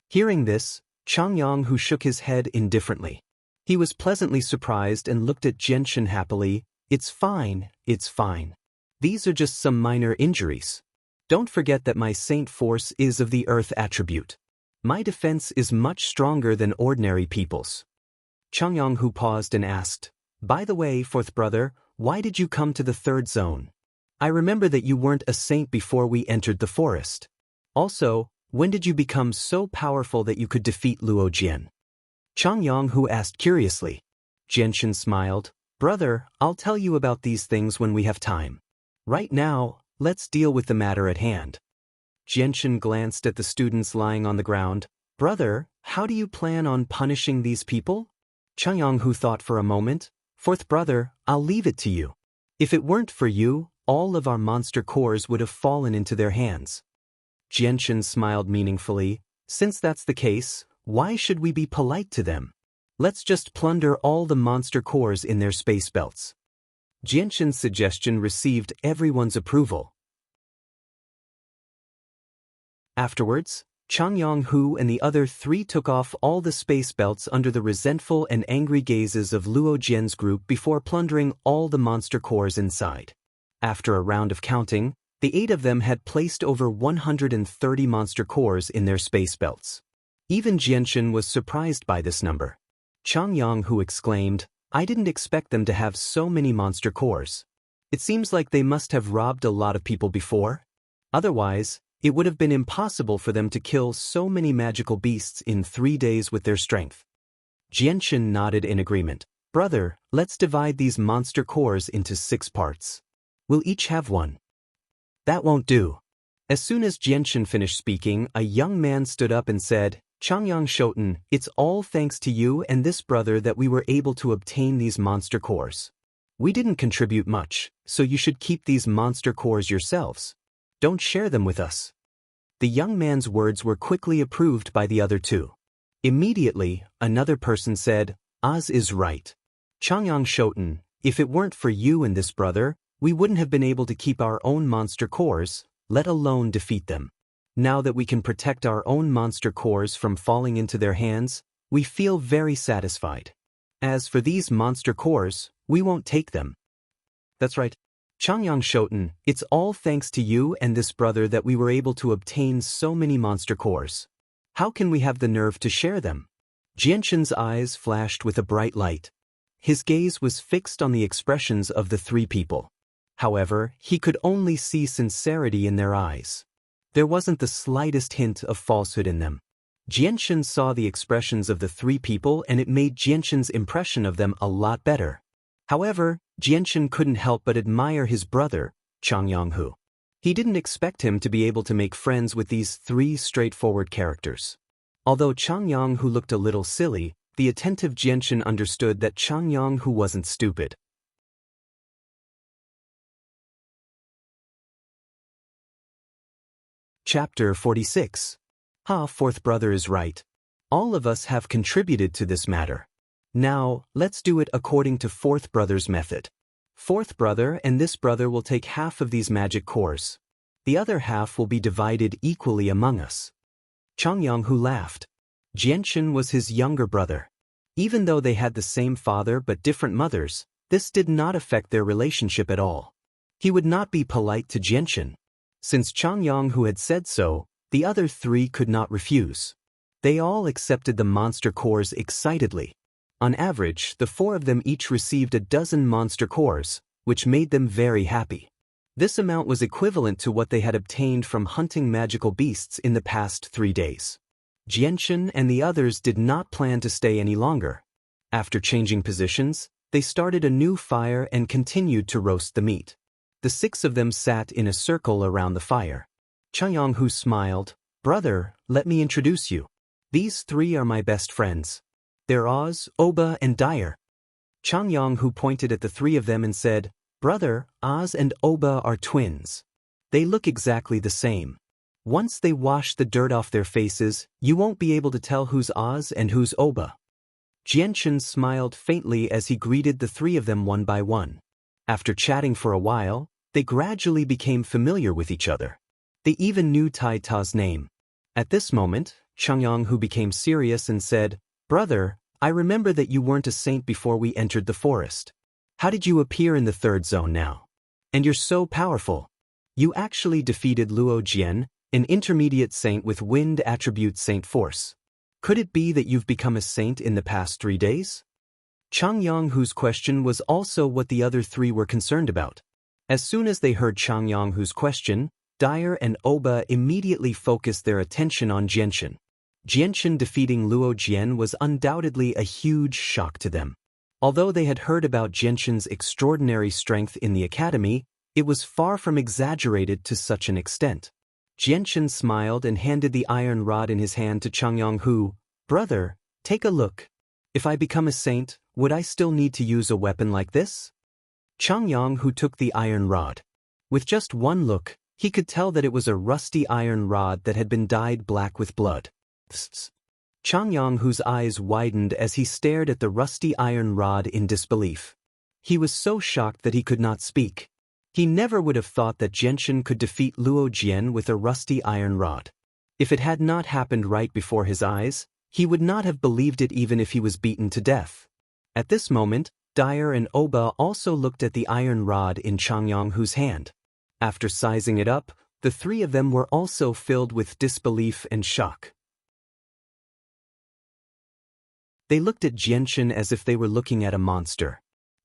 Hearing this, Changyang shook his head indifferently. He was pleasantly surprised and looked at Xianxia happily. It's fine. These are just some minor injuries. Don't forget that my saint force is of the earth attribute. My defense is much stronger than ordinary people's. Changyang paused and asked, "By the way, 4th brother, why did you come to the 3rd zone? I remember that you weren't a saint before we entered the forest. Also, when did you become so powerful that you could defeat Luo Jian?" Changyang asked curiously. Xianxia smiled, "Brother, I'll tell you about these things when we have time. Right now, let's deal with the matter at hand." Xianxia glanced at the students lying on the ground. "Brother, how do you plan on punishing these people?" Changyang thought for a moment. "4th brother, I'll leave it to you. If it weren't for you, all of our monster cores would have fallen into their hands." Xianxia smiled meaningfully. "Since that's the case, why should we be polite to them? Let's just plunder all the monster cores in their space belts." Xianxia's suggestion received everyone's approval. Afterwards, Changyang and the other 3 took off all the space belts under the resentful and angry gazes of Luo Jian's group before plundering all the monster cores inside. After a round of counting, the 8 of them had placed over 130 monster cores in their space belts. Even Xianxia was surprised by this number. Changyang exclaimed, "I didn't expect them to have so many monster cores." It seems like they must have robbed a lot of people before. Otherwise, it would have been impossible for them to kill so many magical beasts in 3 days with their strength. Jianshan nodded in agreement. Brother, let's divide these monster cores into 6 parts. We'll each have one. That won't do. As soon as Jianshan finished speaking, a young man stood up and said, Changyang Shoten, it's all thanks to you and this brother that we were able to obtain these monster cores. We didn't contribute much, so you should keep these monster cores yourselves. Don't share them with us. The young man's words were quickly approved by the other 2. Immediately, another person said, Oz is right. Changyang Shoten, if it weren't for you and this brother, we wouldn't have been able to keep our own monster cores, let alone defeat them. Now that we can protect our own monster cores from falling into their hands, we feel very satisfied. As for these monster cores, we won't take them. That's right. Changyang Shoten, it's all thanks to you and this brother that we were able to obtain so many monster cores. How can we have the nerve to share them? Jianshan's eyes flashed with a bright light. His gaze was fixed on the expressions of the 3 people. However, he could only see sincerity in their eyes. There wasn't the slightest hint of falsehood in them. Jianshan saw the expressions of the 3 people and it made Jianshan's impression of them a lot better. However, Jianshan couldn't help but admire his brother, Changyang Hu. He didn't expect him to be able to make friends with these 3 straightforward characters. Although Changyang Hu looked a little silly, the attentive Jianshan understood that Changyang Hu wasn't stupid. Chapter 46. Fourth brother is right. All of us have contributed to this matter. Now, let's do it according to fourth brother's method. Fourth brother and this brother will take half of these magic cores. The other half will be divided equally among us. Changyang Hu laughed. Jianshan was his younger brother. Even though they had the same father but different mothers, this did not affect their relationship at all. He would not be polite to Jianshan. Since Changyang Hu had said so, the other 3 could not refuse. They all accepted the monster cores excitedly. On average, the 4 of them each received a dozen monster cores, which made them very happy. This amount was equivalent to what they had obtained from hunting magical beasts in the past 3 days. Jianshan and the others did not plan to stay any longer. After changing positions, they started a new fire and continued to roast the meat. The 6 of them sat in a circle around the fire. Changyang Hu smiled. Brother, let me introduce you. These 3 are my best friends. They're Oz, Oba, and Dyer. Changyang Hu pointed at the 3 of them and said, Brother, Oz and Oba are twins. They look exactly the same. Once they wash the dirt off their faces, you won't be able to tell who's Oz and who's Oba. Jianshan smiled faintly as he greeted the 3 of them one by one. After chatting for a while, they gradually became familiar with each other. They even knew Tai Ta's name. At this moment, Changyang Hu became serious and said, Brother, I remember that you weren't a saint before we entered the forest. How did you appear in the 3rd zone now? And you're so powerful. You actually defeated Luo Jian, an intermediate saint with wind attribute saint force. Could it be that you've become a saint in the past 3 days? Changyang Hu's question was also what the other 3 were concerned about. As soon as they heard Changyang Hu's question, Dyer and Oba immediately focused their attention on Jianshan. Jianshan defeating Luo Jian was undoubtedly a huge shock to them. Although they had heard about Jianshan's extraordinary strength in the academy, it was far from exaggerated to such an extent. Jianshan smiled and handed the iron rod in his hand to Changyang Hu. Brother, take a look. If I become a saint, would I still need to use a weapon like this? Changyang Hu took the iron rod. With just one look, he could tell that it was a rusty iron rod that had been dyed black with blood. Changyang Hu's eyes widened as he stared at the rusty iron rod in disbelief. He was so shocked that he could not speak. He never would have thought that Jianshan could defeat Luo Jian with a rusty iron rod. If it had not happened right before his eyes, he would not have believed it even if he was beaten to death. At this moment, Dyer and Oba also looked at the iron rod in Changyang Hu's hand. After sizing it up, the 3 of them were also filled with disbelief and shock. They looked at Jianshan as if they were looking at a monster.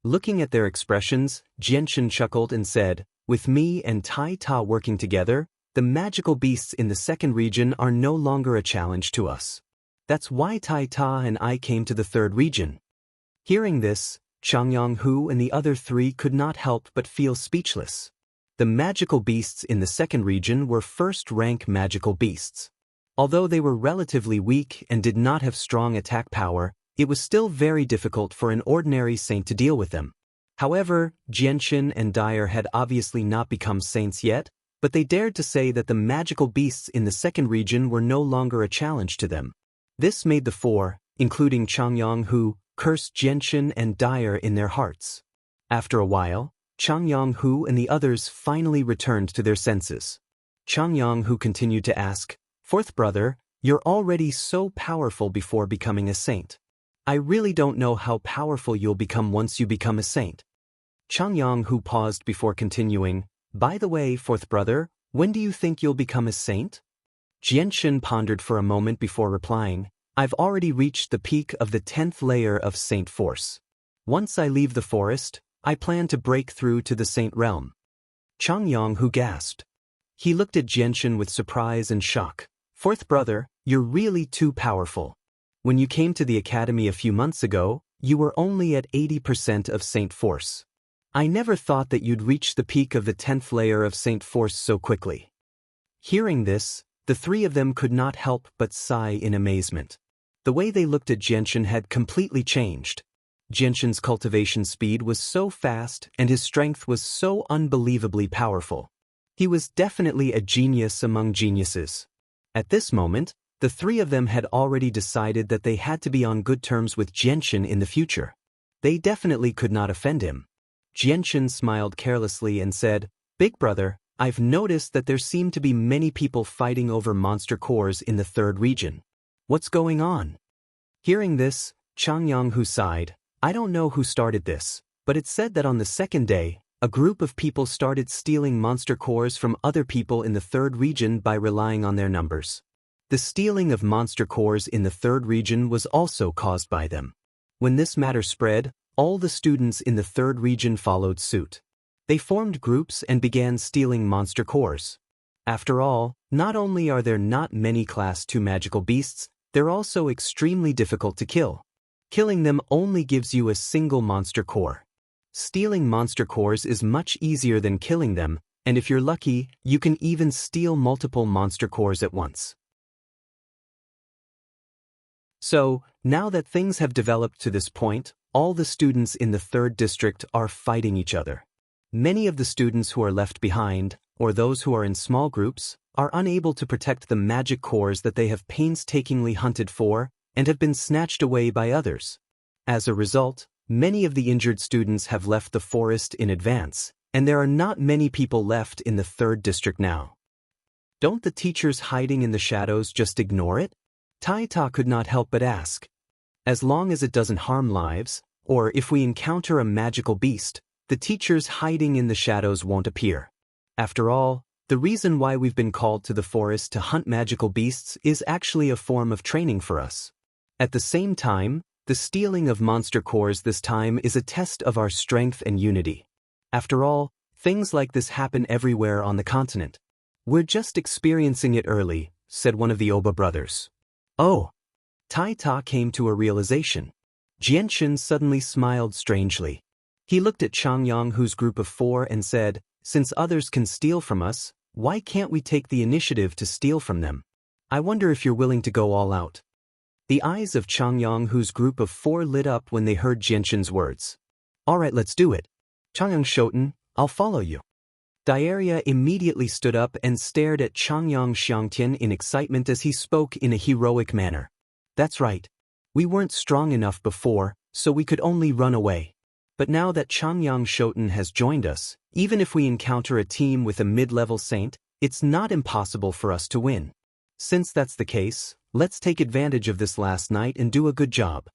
Looking at their expressions, Jianshan chuckled and said, "With me and Tai Ta working together, the magical beasts in the second region are no longer a challenge to us. That's why Tai Ta and I came to the third region." Hearing this, Changyang Hu and the other three could not help but feel speechless. The magical beasts in the second region were first-rank magical beasts. Although they were relatively weak and did not have strong attack power, it was still very difficult for an ordinary saint to deal with them. However, Jianshan and Dyer had obviously not become saints yet, but they dared to say that the magical beasts in the second region were no longer a challenge to them. This made the four, including Changyang Hu, curse Jianshan and Dyer in their hearts. After a while, Changyang Hu and the others finally returned to their senses. Changyang Hu continued to ask, "Fourth brother, you're already so powerful before becoming a saint. I really don't know how powerful you'll become once you become a saint." Changyang Hu paused before continuing, "By the way, fourth brother, when do you think you'll become a saint?" Jianshan pondered for a moment before replying, "I've already reached the peak of the 10th layer of saint force. Once I leave the forest, I plan to break through to the saint realm." Changyang Hu gasped. He looked at Jianshan with surprise and shock. "Fourth brother, you're really too powerful. When you came to the academy a few months ago, you were only at 80% of saint force. I never thought that you'd reach the peak of the 10th layer of saint force so quickly." Hearing this, the three of them could not help but sigh in amazement. The way they looked at Jianshan had completely changed. Jianshan's cultivation speed was so fast and his strength was so unbelievably powerful. He was definitely a genius among geniuses. At this moment, the three of them had already decided that they had to be on good terms with Jianshan in the future. They definitely could not offend him. Jianshan smiled carelessly and said, "Big brother, I've noticed that there seem to be many people fighting over monster cores in the third region. What's going on?" Hearing this, Changyang Hu sighed. "I don't know who started this, but it said that on the second day, a group of people started stealing monster cores from other people in the third region by relying on their numbers. The stealing of monster cores in the third region was also caused by them. When this matter spread, all the students in the third region followed suit. They formed groups and began stealing monster cores. After all, not only are there not many Class 2 magical beasts, they're also extremely difficult to kill. Killing them only gives you a single monster core. Stealing monster cores is much easier than killing them, and if you're lucky, you can even steal multiple monster cores at once. So, now that things have developed to this point, all the students in the third district are fighting each other. Many of the students who are left behind, or those who are in small groups, are unable to protect the magic cores that they have painstakingly hunted for and have been snatched away by others. As a result, many of the injured students have left the forest in advance, and there are not many people left in the third district now. Don't the teachers hiding in the shadows just ignore it? Tai Ta could not help but ask. As long as it doesn't harm lives, or if we encounter a magical beast, the teachers hiding in the shadows won't appear. After all, the reason why we've been called to the forest to hunt magical beasts is actually a form of training for us. At the same time, the stealing of monster cores this time is a test of our strength and unity. After all, things like this happen everywhere on the continent. We're just experiencing it early, said one of the Oba brothers. Oh! Tai Ta came to a realization. Jianshan suddenly smiled strangely. He looked at Changyang Hu's group of 4 and said, "Since others can steal from us, why can't we take the initiative to steal from them? I wonder if you're willing to go all out." The eyes of Changyang Hu's group of 4 lit up when they heard Jianshan's words. "All right, let's do it. Changyang Shoten, I'll follow you." Dyer immediately stood up and stared at Changyang Xiangtian in excitement as he spoke in a heroic manner. "That's right. We weren't strong enough before, so we could only run away. But now that Changyang Shoten has joined us, even if we encounter a team with a mid-level saint, it's not impossible for us to win. Since that's the case, let's take advantage of this last night and do a good job."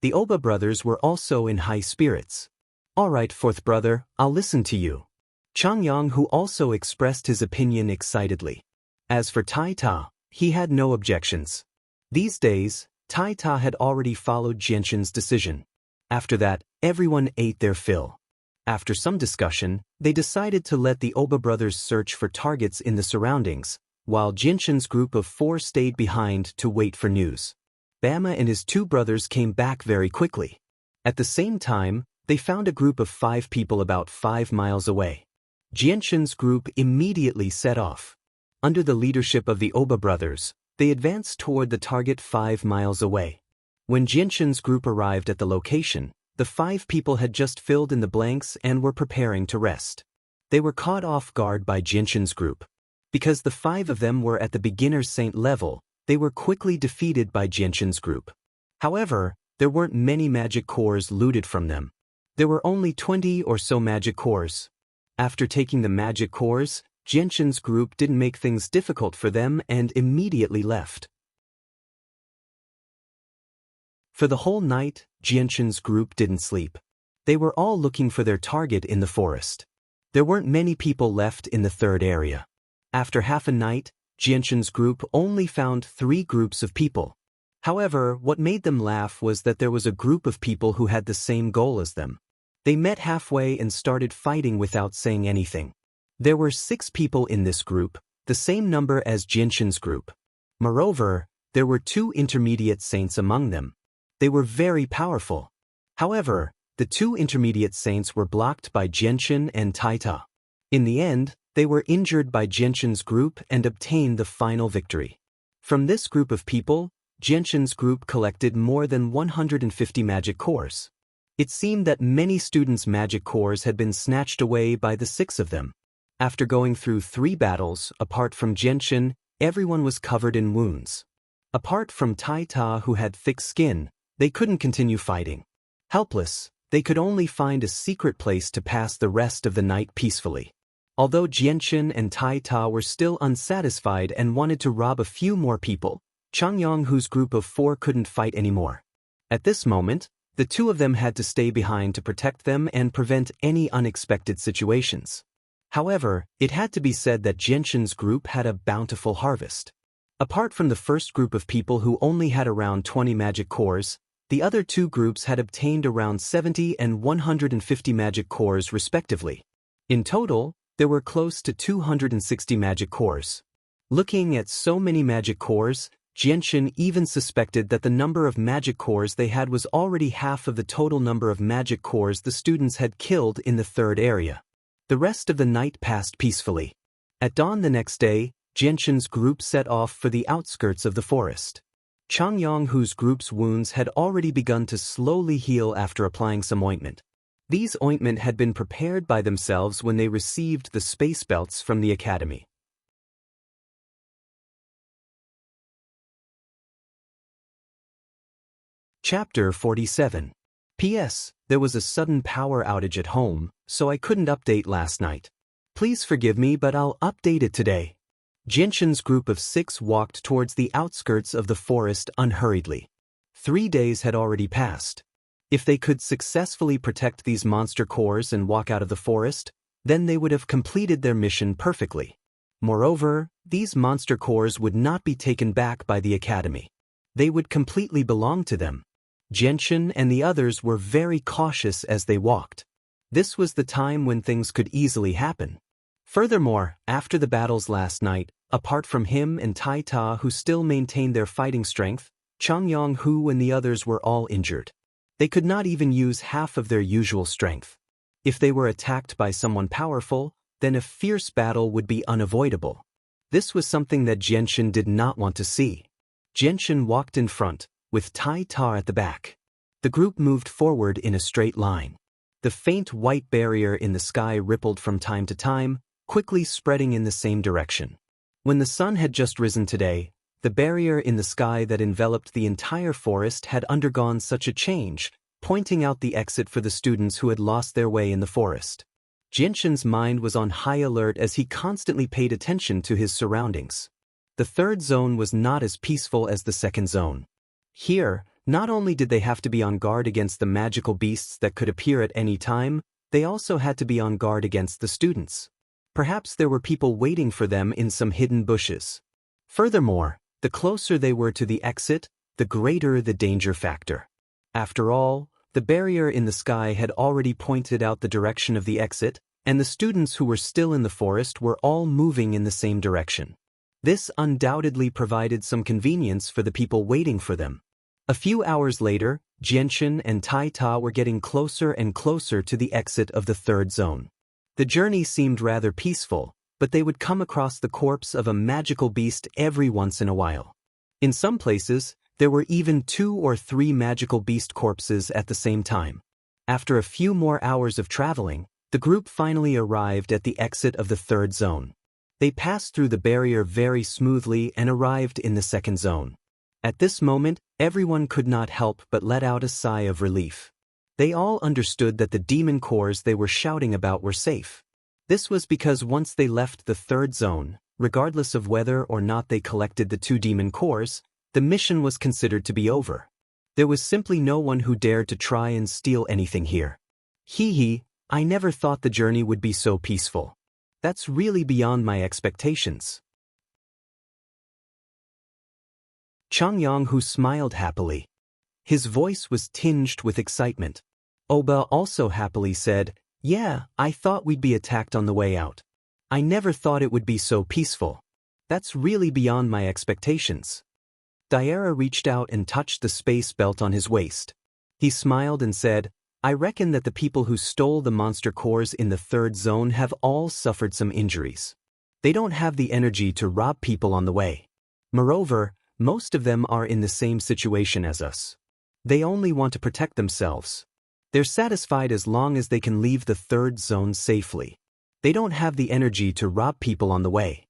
The Oba brothers were also in high spirits. "All right, fourth brother, I'll listen to you." Changyang Hu also expressed his opinion excitedly. As for Tai Ta, he had no objections. These days, Tai Ta had already followed Jianshan's decision. After that, everyone ate their fill. After some discussion, they decided to let the Oba brothers search for targets in the surroundings, while Jinshin's group of 4 stayed behind to wait for news. Bama and his 2 brothers came back very quickly. At the same time, they found a group of 5 people about 5 miles away. Jinshin's group immediately set off. Under the leadership of the Oba brothers, they advanced toward the target 5 miles away. When Jinshin's group arrived at the location, the 5 people had just filled in the blanks and were preparing to rest. They were caught off guard by Jinshin's group. Because the 5 of them were at the beginner's saint level, they were quickly defeated by Jinshin's group. However, there weren't many magic cores looted from them. There were only 20 or so magic cores. After taking the magic cores, Jinshin's group didn't make things difficult for them and immediately left. For the whole night, Jinshin's group didn't sleep. They were all looking for their target in the forest. There weren't many people left in the 3rd area. After half a night, Jinshin's group only found 3 groups of people. However, what made them laugh was that there was a group of people who had the same goal as them. They met halfway and started fighting without saying anything. There were 6 people in this group, the same number as Jinshin's group. Moreover, there were 2 intermediate saints among them. They were very powerful. However, the 2 intermediate saints were blocked by Jinshin and Taita. In the end, they were injured by Jinshin's group and obtained the final victory. From this group of people, Jinshin's group collected more than 150 magic cores. It seemed that many students' magic cores had been snatched away by the 6 of them. After going through 3 battles, apart from Jinshin, everyone was covered in wounds. Apart from Taita, who had thick skin, they couldn't continue fighting. Helpless, they could only find a secret place to pass the rest of the night peacefully. Although Jinshin and Taita were still unsatisfied and wanted to rob a few more people, Changyang, whose group of 4 couldn't fight anymore. At this moment, the 2 of them had to stay behind to protect them and prevent any unexpected situations. However, it had to be said that Jinshin's group had a bountiful harvest. Apart from the first group of people who only had around 20 magic cores, the other 2 groups had obtained around 70 and 150 magic cores respectively. In total, there were close to 260 magic cores. Looking at so many magic cores, Jinshin even suspected that the number of magic cores they had was already half of the total number of magic cores the students had killed in the 3rd area. The rest of the night passed peacefully. At dawn the next day, Jinshin's group set off for the outskirts of the forest. Changyang, whose group's wounds had already begun to slowly heal after applying some ointment. These ointment had been prepared by themselves when they received the space belts from the academy. Chapter 47. P.S. There was a sudden power outage at home, so I couldn't update last night. Please forgive me, but I'll update it today. Jinshin's group of 6 walked towards the outskirts of the forest unhurriedly. 3 days had already passed. If they could successfully protect these monster cores and walk out of the forest, then they would have completed their mission perfectly. Moreover, these monster cores would not be taken back by the academy. They would completely belong to them. Jinshin and the others were very cautious as they walked. This was the time when things could easily happen. Furthermore, after the battles last night, apart from him and Taita, who still maintained their fighting strength, Changyang, who and the others were all injured. They could not even use half of their usual strength. If they were attacked by someone powerful, then a fierce battle would be unavoidable. This was something that Jinshin did not want to see. Jinshin walked in front, with Taita at the back. The group moved forward in a straight line. The faint white barrier in the sky rippled from time to time, quickly spreading in the same direction. When the sun had just risen today, the barrier in the sky that enveloped the entire forest had undergone such a change, pointing out the exit for the students who had lost their way in the forest. Jinshin's mind was on high alert as he constantly paid attention to his surroundings. The 3rd zone was not as peaceful as the 2nd zone. Here, not only did they have to be on guard against the magical beasts that could appear at any time, they also had to be on guard against the students. Perhaps there were people waiting for them in some hidden bushes. Furthermore, the closer they were to the exit, the greater the danger factor. After all, The barrier in the sky had already pointed out the direction of the exit, and the students who were still in the forest were all moving in the same direction. This undoubtedly provided some convenience for the people waiting for them. A few hours later, Xianxia and Tai were getting closer and closer to the exit of the third zone. The journey seemed rather peaceful, but they would come across the corpse of a magical beast every once in a while. In some places, there were even 2 or 3 magical beast corpses at the same time. After a few more hours of traveling, the group finally arrived at the exit of the third zone. They passed through the barrier very smoothly and arrived in the second zone. At this moment, everyone could not help but let out a sigh of relief. They all understood that the demon cores they were shouting about were safe. This was because once they left the third zone, regardless of whether or not they collected the 2 demon cores, the mission was considered to be over. There was simply no one who dared to try and steal anything here. Hee, I never thought the journey would be so peaceful. That's really beyond my expectations. Changyang, who smiled happily. His voice was tinged with excitement. Oba also happily said, "Yeah, I thought we'd be attacked on the way out. I never thought it would be so peaceful. That's really beyond my expectations." Daira reached out and touched the space belt on his waist. He smiled and said, "I reckon that the people who stole the monster cores in the third zone have all suffered some injuries. They don't have the energy to rob people on the way. Moreover, most of them are in the same situation as us. They only want to protect themselves. They're satisfied as long as they can leave the third zone safely. They don't have the energy to rob people on the way."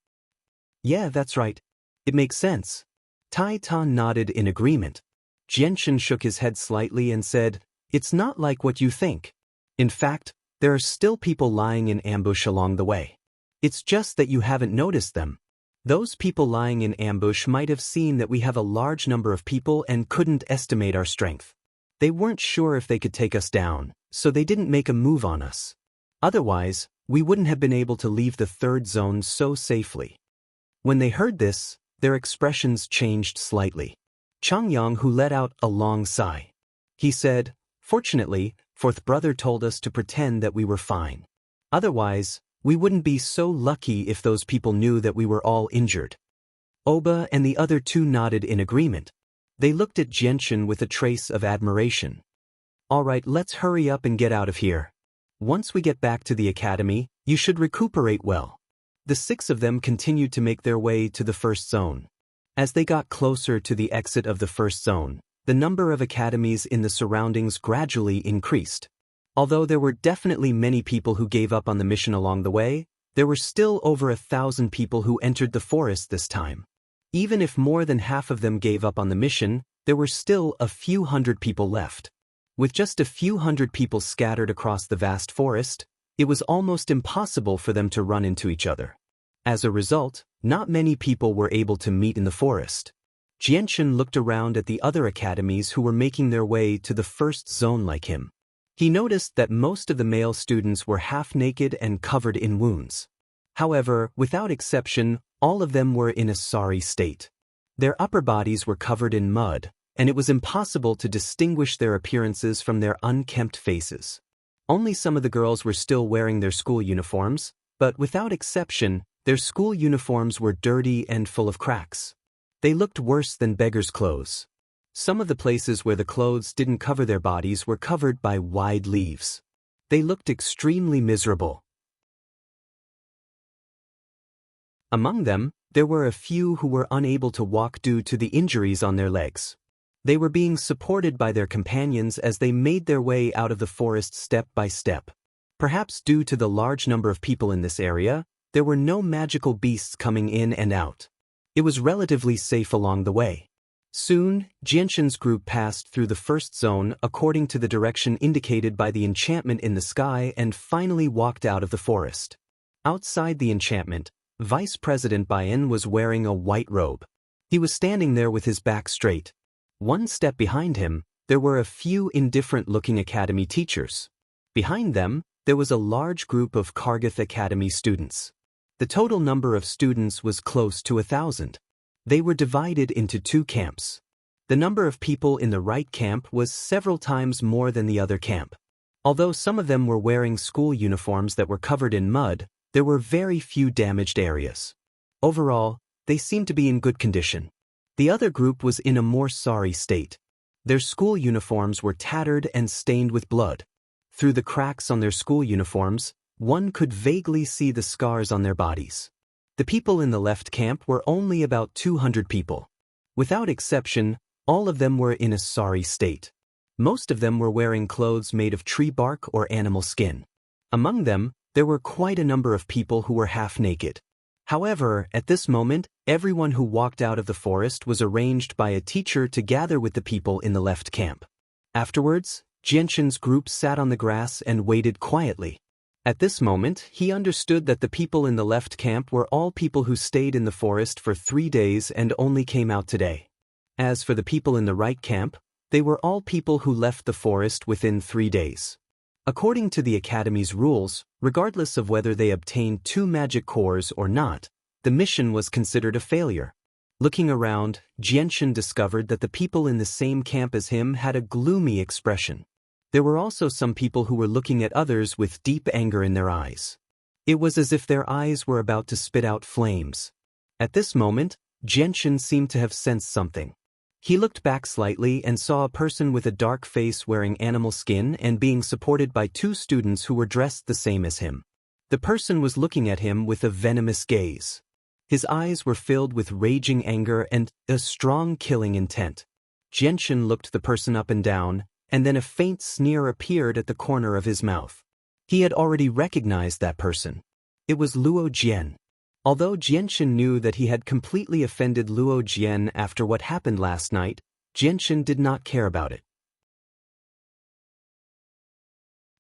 "Yeah, that's right. It makes sense." Tai nodded in agreement. Xianxia shook his head slightly and said, "It's not like what you think. In fact, there are still people lying in ambush along the way. It's just that you haven't noticed them. Those people lying in ambush might have seen that we have a large number of people and couldn't estimate our strength. They weren't sure if they could take us down, so they didn't make a move on us. Otherwise, we wouldn't have been able to leave the third zone so safely." When they heard this, their expressions changed slightly. Changyang, who let out a long sigh. He said, "Fortunately, fourth brother told us to pretend that we were fine. Otherwise, we wouldn't be so lucky if those people knew that we were all injured." Oba and the other 2 nodded in agreement. They looked at Xianxia with a trace of admiration. "All right, let's hurry up and get out of here. Once we get back to the academy, you should recuperate well." The 6 of them continued to make their way to the first zone. As they got closer to the exit of the first zone, the number of academies in the surroundings gradually increased. Although there were definitely many people who gave up on the mission along the way, there were still over 1,000 people who entered the forest this time. Even if more than half of them gave up on the mission, there were still a few hundred people left. With just a few hundred people scattered across the vast forest, it was almost impossible for them to run into each other. As a result, not many people were able to meet in the forest. Xianxia looked around at the other academies who were making their way to the first zone like him. He noticed that most of the male students were half naked and covered in wounds. However, without exception, all of them were in a sorry state. Their upper bodies were covered in mud, and it was impossible to distinguish their appearances from their unkempt faces. Only some of the girls were still wearing their school uniforms, but without exception, their school uniforms were dirty and full of cracks. They looked worse than beggars' clothes. Some of the places where the clothes didn't cover their bodies were covered by wide leaves. They looked extremely miserable. Among them, there were a few who were unable to walk due to the injuries on their legs. They were being supported by their companions as they made their way out of the forest step by step. Perhaps due to the large number of people in this area, there were no magical beasts coming in and out. It was relatively safe along the way. Soon, Xianxia's group passed through the first zone according to the direction indicated by the enchantment in the sky and finally walked out of the forest. Outside the enchantment, Vice President Baiyan was wearing a white robe. He was standing there with his back straight. One step behind him, there were a few indifferent-looking academy teachers. Behind them, there was a large group of Kargath Academy students. The total number of students was close to 1,000. They were divided into 2 camps. The number of people in the right camp was several times more than the other camp. Although some of them were wearing school uniforms that were covered in mud, there were very few damaged areas. Overall, they seemed to be in good condition. The other group was in a more sorry state. Their school uniforms were tattered and stained with blood. Through the cracks on their school uniforms, one could vaguely see the scars on their bodies. The people in the left camp were only about 200 people. Without exception, all of them were in a sorry state. Most of them were wearing clothes made of tree bark or animal skin. Among them, there were quite a number of people who were half naked. However, at this moment, everyone who walked out of the forest was arranged by a teacher to gather with the people in the left camp. Afterwards, Xianxian's group sat on the grass and waited quietly. At this moment, he understood that the people in the left camp were all people who stayed in the forest for 3 days and only came out today. As for the people in the right camp, they were all people who left the forest within 3 days. According to the Academy's rules, regardless of whether they obtained 2 magic cores or not, the mission was considered a failure. Looking around, Xianxian discovered that the people in the same camp as him had a gloomy expression. There were also some people who were looking at others with deep anger in their eyes. It was as if their eyes were about to spit out flames. At this moment, Xianxian seemed to have sensed something. He looked back slightly and saw a person with a dark face wearing animal skin and being supported by 2 students who were dressed the same as him. The person was looking at him with a venomous gaze. His eyes were filled with raging anger and a strong killing intent. Xianxian looked the person up and down, and then a faint sneer appeared at the corner of his mouth. He had already recognized that person. It was Luo Jian. Although Xianxian knew that he had completely offended Luo Jian after what happened last night, Xianxian did not care about it.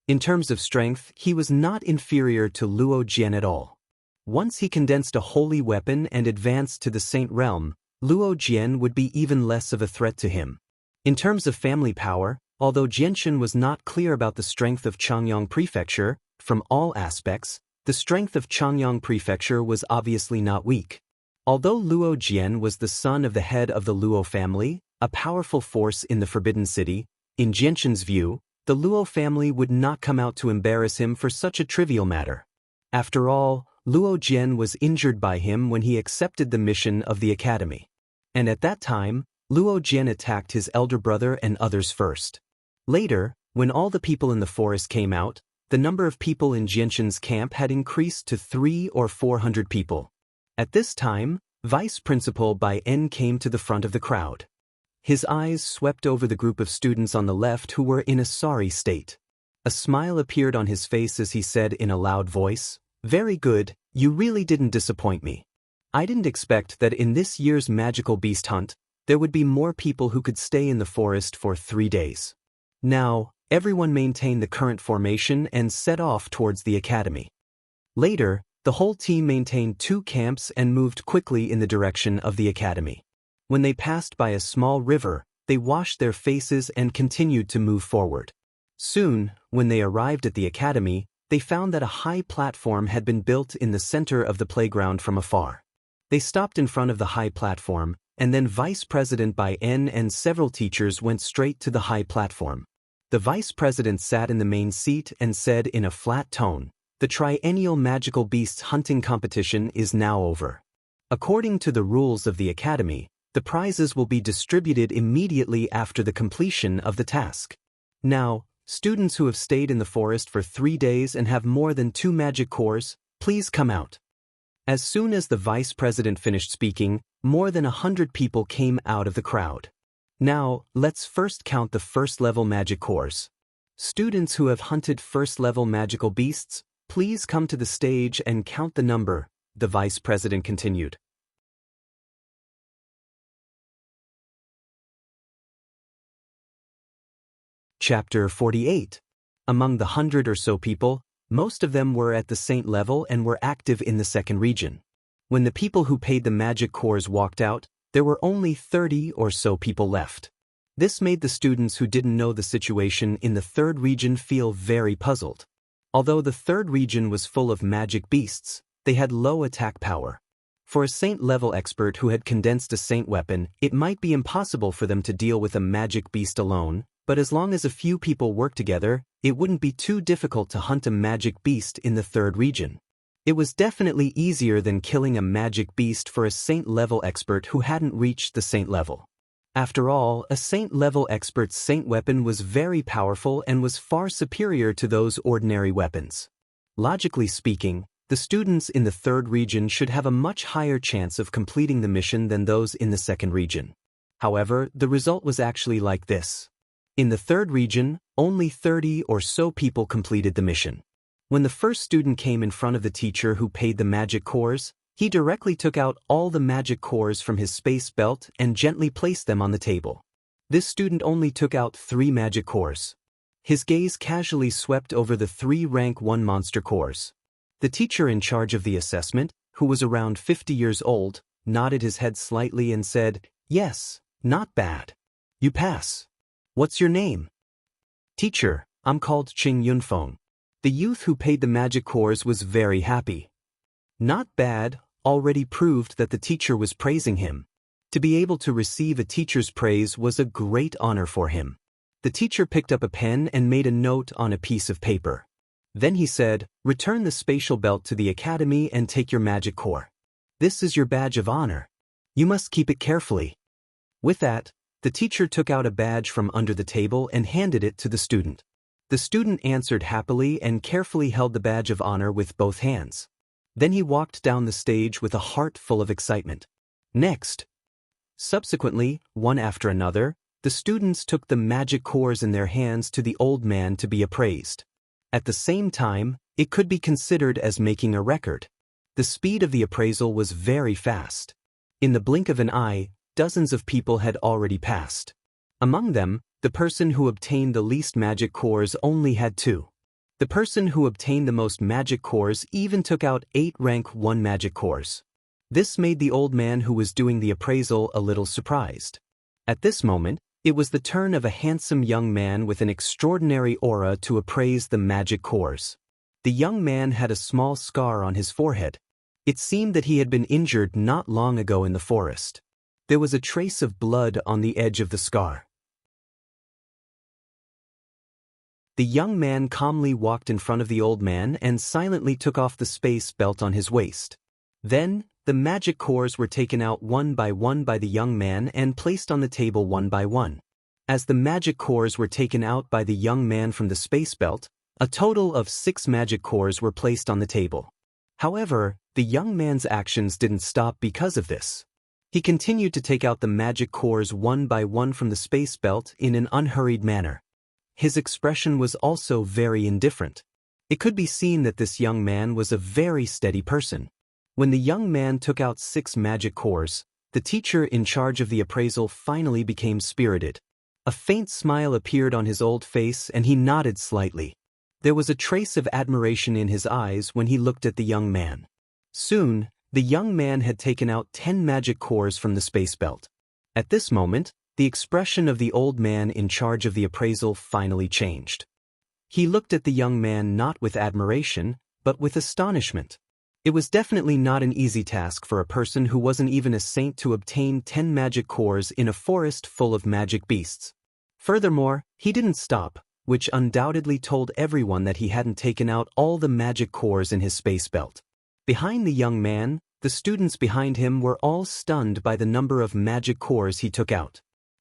In terms of strength, he was not inferior to Luo Jian at all. Once he condensed a holy weapon and advanced to the Saint Realm, Luo Jian would be even less of a threat to him. In terms of family power, although Xianxian was not clear about the strength of Changyang Prefecture, from all aspects, the strength of Changyang Prefecture was obviously not weak. Although Luo Jian was the son of the head of the Luo family, a powerful force in the Forbidden City, in Xianxian's view, the Luo family would not come out to embarrass him for such a trivial matter. After all, Luo Jian was injured by him when he accepted the mission of the Academy. And at that time, Luo Jian attacked his elder brother and others first. Later, when all the people in the forest came out, the number of people in Xianxian's camp had increased to 300 or 400 people. At this time, Vice Principal Bai En came to the front of the crowd. His eyes swept over the group of students on the left who were in a sorry state. A smile appeared on his face as he said in a loud voice, "Very good, you really didn't disappoint me. I didn't expect that in this year's magical beast hunt, there would be more people who could stay in the forest for 3 days. Now, everyone maintained the current formation and set off towards the academy." Later, the whole team maintained 2 camps and moved quickly in the direction of the academy. When they passed by a small river, they washed their faces and continued to move forward. Soon, when they arrived at the academy, they found that a high platform had been built in the center of the playground from afar. They stopped in front of the high platform, and then Vice President Bai En and several teachers went straight to the high platform. The Vice President sat in the main seat and said in a flat tone, "The triennial magical beasts hunting competition is now over. According to the rules of the Academy, the prizes will be distributed immediately after the completion of the task. Now, students who have stayed in the forest for 3 days and have more than 2 magic cores, please come out." As soon as the Vice President finished speaking, more than 100 people came out of the crowd. Now, let's first count the first-level magic cores. Students who have hunted first-level magical beasts, please come to the stage and count the number, the Vice President continued. Chapter 48. Among the 100 or so people, most of them were at the Saint level and were active in the second region. When the people who paid the magic cores walked out, there were only 30 or so people left. This made the students who didn't know the situation in the third region feel very puzzled. Although the third region was full of magic beasts, they had low attack power. For a saint-level expert who had condensed a saint weapon, it might be impossible for them to deal with a magic beast alone, but as long as a few people work together, it wouldn't be too difficult to hunt a magic beast in the third region. It was definitely easier than killing a magic beast for a saint-level expert who hadn't reached the saint level. After all, a saint-level expert's saint weapon was very powerful and was far superior to those ordinary weapons. Logically speaking, the students in the third region should have a much higher chance of completing the mission than those in the second region. However, the result was actually like this. In the third region, only 30 or so people completed the mission. When the first student came in front of the teacher who paid the magic cores, he directly took out all the magic cores from his space belt and gently placed them on the table. This student only took out 3 magic cores. His gaze casually swept over the 3 rank 1 monster cores. The teacher in charge of the assessment, who was around 50 years old, nodded his head slightly and said, "Yes, not bad. You pass. What's your name?" "Teacher, I'm called Qing Yunfeng." The youth who paid the magic cores was very happy. Not bad already proved that the teacher was praising him. To be able to receive a teacher's praise was a great honor for him. The teacher picked up a pen and made a note on a piece of paper. Then he said, "Return the spatial belt to the academy and take your magic core. This is your badge of honor. You must keep it carefully." With that, the teacher took out a badge from under the table and handed it to the student. The student answered happily and carefully held the badge of honor with both hands. Then he walked down the stage with a heart full of excitement. Next. Subsequently, one after another, the students took the magic cores in their hands to the old man to be appraised. At the same time, it could be considered as making a record. The speed of the appraisal was very fast. In the blink of an eye, dozens of people had already passed. Among them, the person who obtained the least magic cores only had 2. The person who obtained the most magic cores even took out 8 rank 1 magic cores. This made the old man who was doing the appraisal a little surprised. At this moment, it was the turn of a handsome young man with an extraordinary aura to appraise the magic cores. The young man had a small scar on his forehead. It seemed that he had been injured not long ago in the forest. There was a trace of blood on the edge of the scar. The young man calmly walked in front of the old man and silently took off the space belt on his waist. Then, the magic cores were taken out one by the young man and placed on the table one by one. As the magic cores were taken out by the young man from the space belt, a total of 6 magic cores were placed on the table. However, the young man's actions didn't stop because of this. He continued to take out the magic cores one by one from the space belt in an unhurried manner. His expression was also very indifferent. It could be seen that this young man was a very steady person. When the young man took out 6 magic cores, the teacher in charge of the appraisal finally became spirited. A faint smile appeared on his old face and he nodded slightly. There was a trace of admiration in his eyes when he looked at the young man. Soon, the young man had taken out 10 magic cores from the space belt. At this moment, the expression of the old man in charge of the appraisal finally changed. He looked at the young man not with admiration, but with astonishment. It was definitely not an easy task for a person who wasn't even a saint to obtain 10 magic cores in a forest full of magic beasts. Furthermore, he didn't stop, which undoubtedly told everyone that he hadn't taken out all the magic cores in his space belt. Behind the young man, the students behind him were all stunned by the number of magic cores he took out.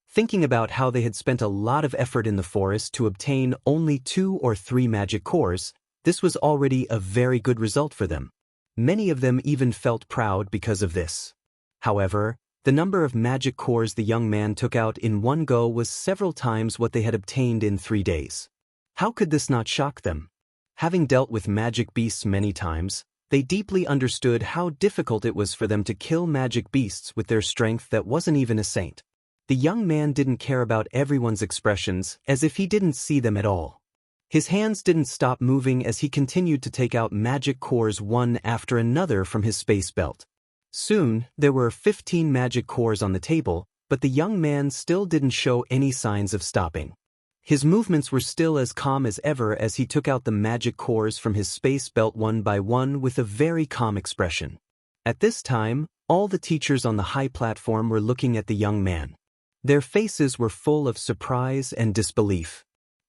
Thinking about how they had spent a lot of effort in the forest to obtain only 2 or 3 magic cores, this was already a very good result for them. Many of them even felt proud because of this. However, the number of magic cores the young man took out in one go was several times what they had obtained in 3 days. How could this not shock them? Having dealt with magic beasts many times, they deeply understood how difficult it was for them to kill magic beasts with their strength that wasn't even a saint. The young man didn't care about everyone's expressions, as if he didn't see them at all. His hands didn't stop moving as he continued to take out magic cores one after another from his space belt. Soon, there were 15 magic cores on the table, but the young man still didn't show any signs of stopping. His movements were still as calm as ever as he took out the magic cores from his space belt one by one with a very calm expression. At this time, all the teachers on the high platform were looking at the young man. Their faces were full of surprise and disbelief.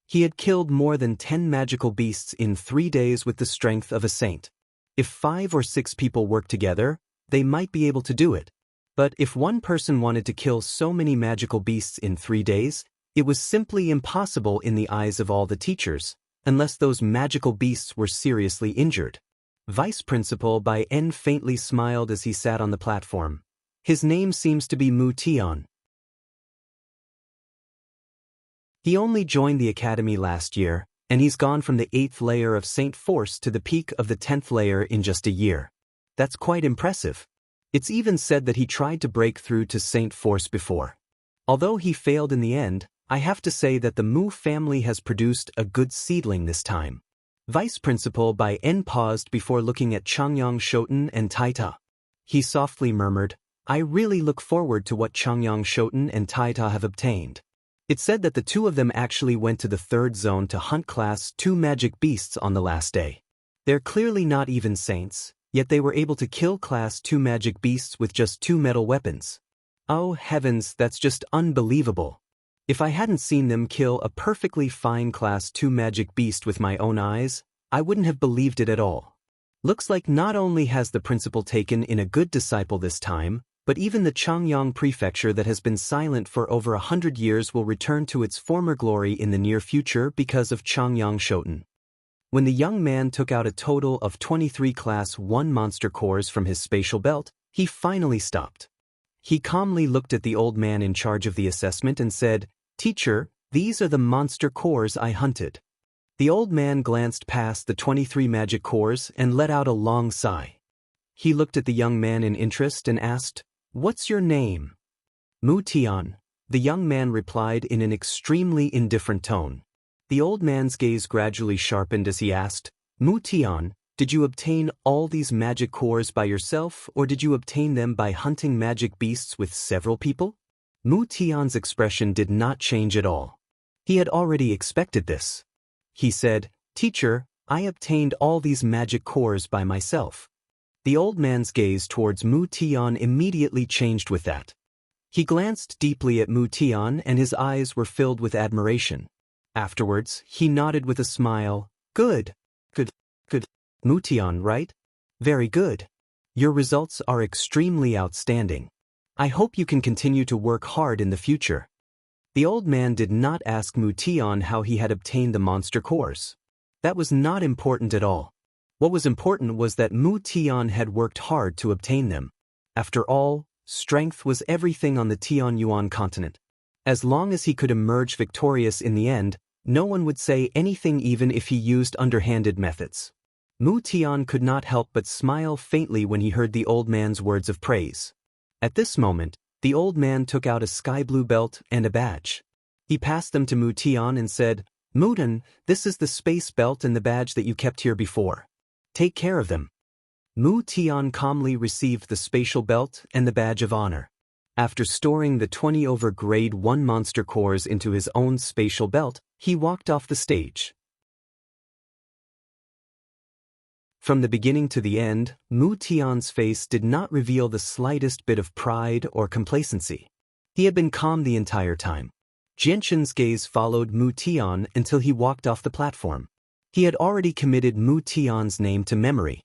He had killed more than 10 magical beasts in 3 days with the strength of a saint. If 5 or 6 people worked together, they might be able to do it. But if one person wanted to kill so many magical beasts in 3 days, it was simply impossible in the eyes of all the teachers, unless those magical beasts were seriously injured. Vice Principal Bai En faintly smiled as he sat on the platform. His name seems to be Mu Tian. He only joined the academy last year, and he's gone from the 8th layer of Saint Force to the peak of the 10th layer in just a year. That's quite impressive. It's even said that he tried to break through to Saint Force before. Although he failed in the end, I have to say that the Mu family has produced a good seedling this time. Vice Principal Bai En paused before looking at Changyang Shoten and Taita. He softly murmured, "I really look forward to what Changyang Shoten and Taita have obtained." It said that the two of them actually went to the 3rd zone to hunt Class 2 magic beasts on the last day. They're clearly not even saints, yet they were able to kill Class 2 magic beasts with just 2 metal weapons. Oh heavens, that's just unbelievable. If I hadn't seen them kill a perfectly fine Class 2 magic beast with my own eyes, I wouldn't have believed it at all. Looks like not only has the principal taken in a good disciple this time, but even the Changyang prefecture that has been silent for over 100 years will return to its former glory in the near future because of Changyang Shoten. When the young man took out a total of 23 Class 1 monster cores from his spatial belt, he finally stopped. He calmly looked at the old man in charge of the assessment and said, "Teacher, these are the monster cores I hunted." The old man glanced past the 23 magic cores and let out a long sigh. He looked at the young man in interest and asked, "What's your name?" "Mu Tian," the young man replied in an extremely indifferent tone. The old man's gaze gradually sharpened as he asked, "Mu Tian, did you obtain all these magic cores by yourself, or did you obtain them by hunting magic beasts with several people?" Mu Tian's expression did not change at all. He had already expected this. He said, "Teacher, I obtained all these magic cores by myself." The old man's gaze towards Mu Tian immediately changed with that. He glanced deeply at Mu Tian and his eyes were filled with admiration. Afterwards, he nodded with a smile. Good. Mu Tian, right? Very good. Your results are extremely outstanding. I hope you can continue to work hard in the future. The old man did not ask Mu Tian how he had obtained the monster cores. That was not important at all. What was important was that Mu Tian had worked hard to obtain them. After all, strength was everything on the Tianyuan continent. As long as he could emerge victorious in the end, no one would say anything even if he used underhanded methods. Mu Tian could not help but smile faintly when he heard the old man's words of praise. At this moment, the old man took out a sky blue belt and a badge. He passed them to Mu Tian and said, "Mudan, this is the space belt and the badge that you kept here before. Take care of them." Mu Tian calmly received the spatial belt and the badge of honor. After storing the 20 over grade 1 monster cores into his own spatial belt, he walked off the stage. From the beginning to the end, Mu Tian's face did not reveal the slightest bit of pride or complacency. He had been calm the entire time. Jianxin's gaze followed Mu Tian until he walked off the platform. He had already committed Mu Tian's name to memory.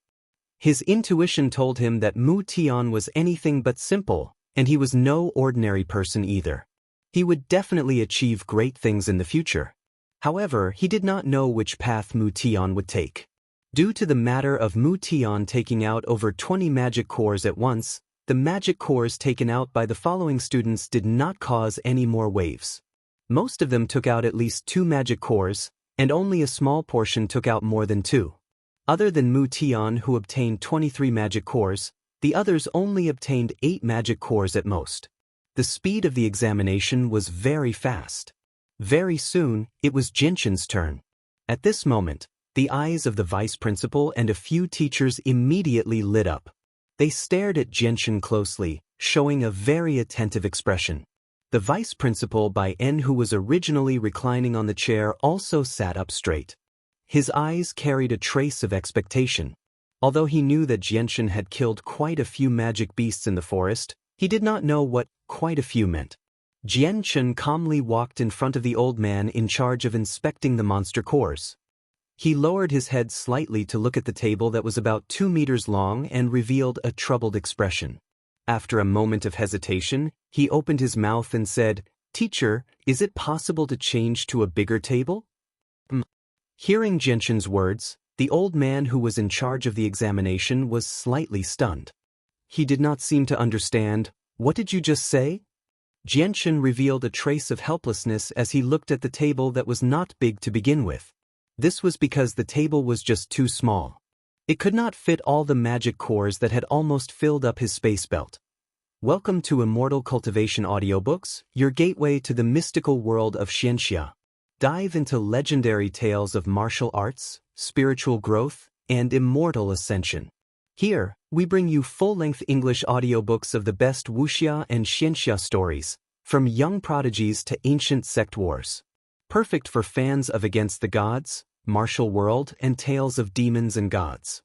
His intuition told him that Mu Tian was anything but simple, and he was no ordinary person either. He would definitely achieve great things in the future. However, he did not know which path Mu Tian would take. Due to the matter of Mu Tian taking out over 20 magic cores at once, the magic cores taken out by the following students did not cause any more waves. Most of them took out at least 2 magic cores, and only a small portion took out more than 2. Other than Mu Tian, who obtained 23 magic cores, the others only obtained 8 magic cores at most. The speed of the examination was very fast. Very soon, it was Jianxin's turn. At this moment, the eyes of the vice principal and a few teachers immediately lit up. They stared at Jianxin closely, showing a very attentive expression. The vice principal Bai En, who was originally reclining on the chair, also sat up straight. His eyes carried a trace of expectation. Although he knew that Xianxia had killed quite a few magic beasts in the forest, he did not know what quite a few meant. Xianxia calmly walked in front of the old man in charge of inspecting the monster cores. He lowered his head slightly to look at the table that was about 2 meters long and revealed a troubled expression. After a moment of hesitation, he opened his mouth and said, "Teacher, is it possible to change to a bigger table?" Hearing Xianxia's words, the old man who was in charge of the examination was slightly stunned. He did not seem to understand. "What did you just say?" Xianxia revealed a trace of helplessness as he looked at the table that was not big to begin with. This was because the table was just too small. It could not fit all the magic cores that had almost filled up his space belt. Welcome to Immortal Cultivation Audiobooks, your gateway to the mystical world of Xianxia. Dive into legendary tales of martial arts, spiritual growth, and immortal ascension. Here, we bring you full-length English audiobooks of the best Wuxia and Xianxia stories, from young prodigies to ancient sect wars. Perfect for fans of Against the Gods, martial world, and tales of demons and gods.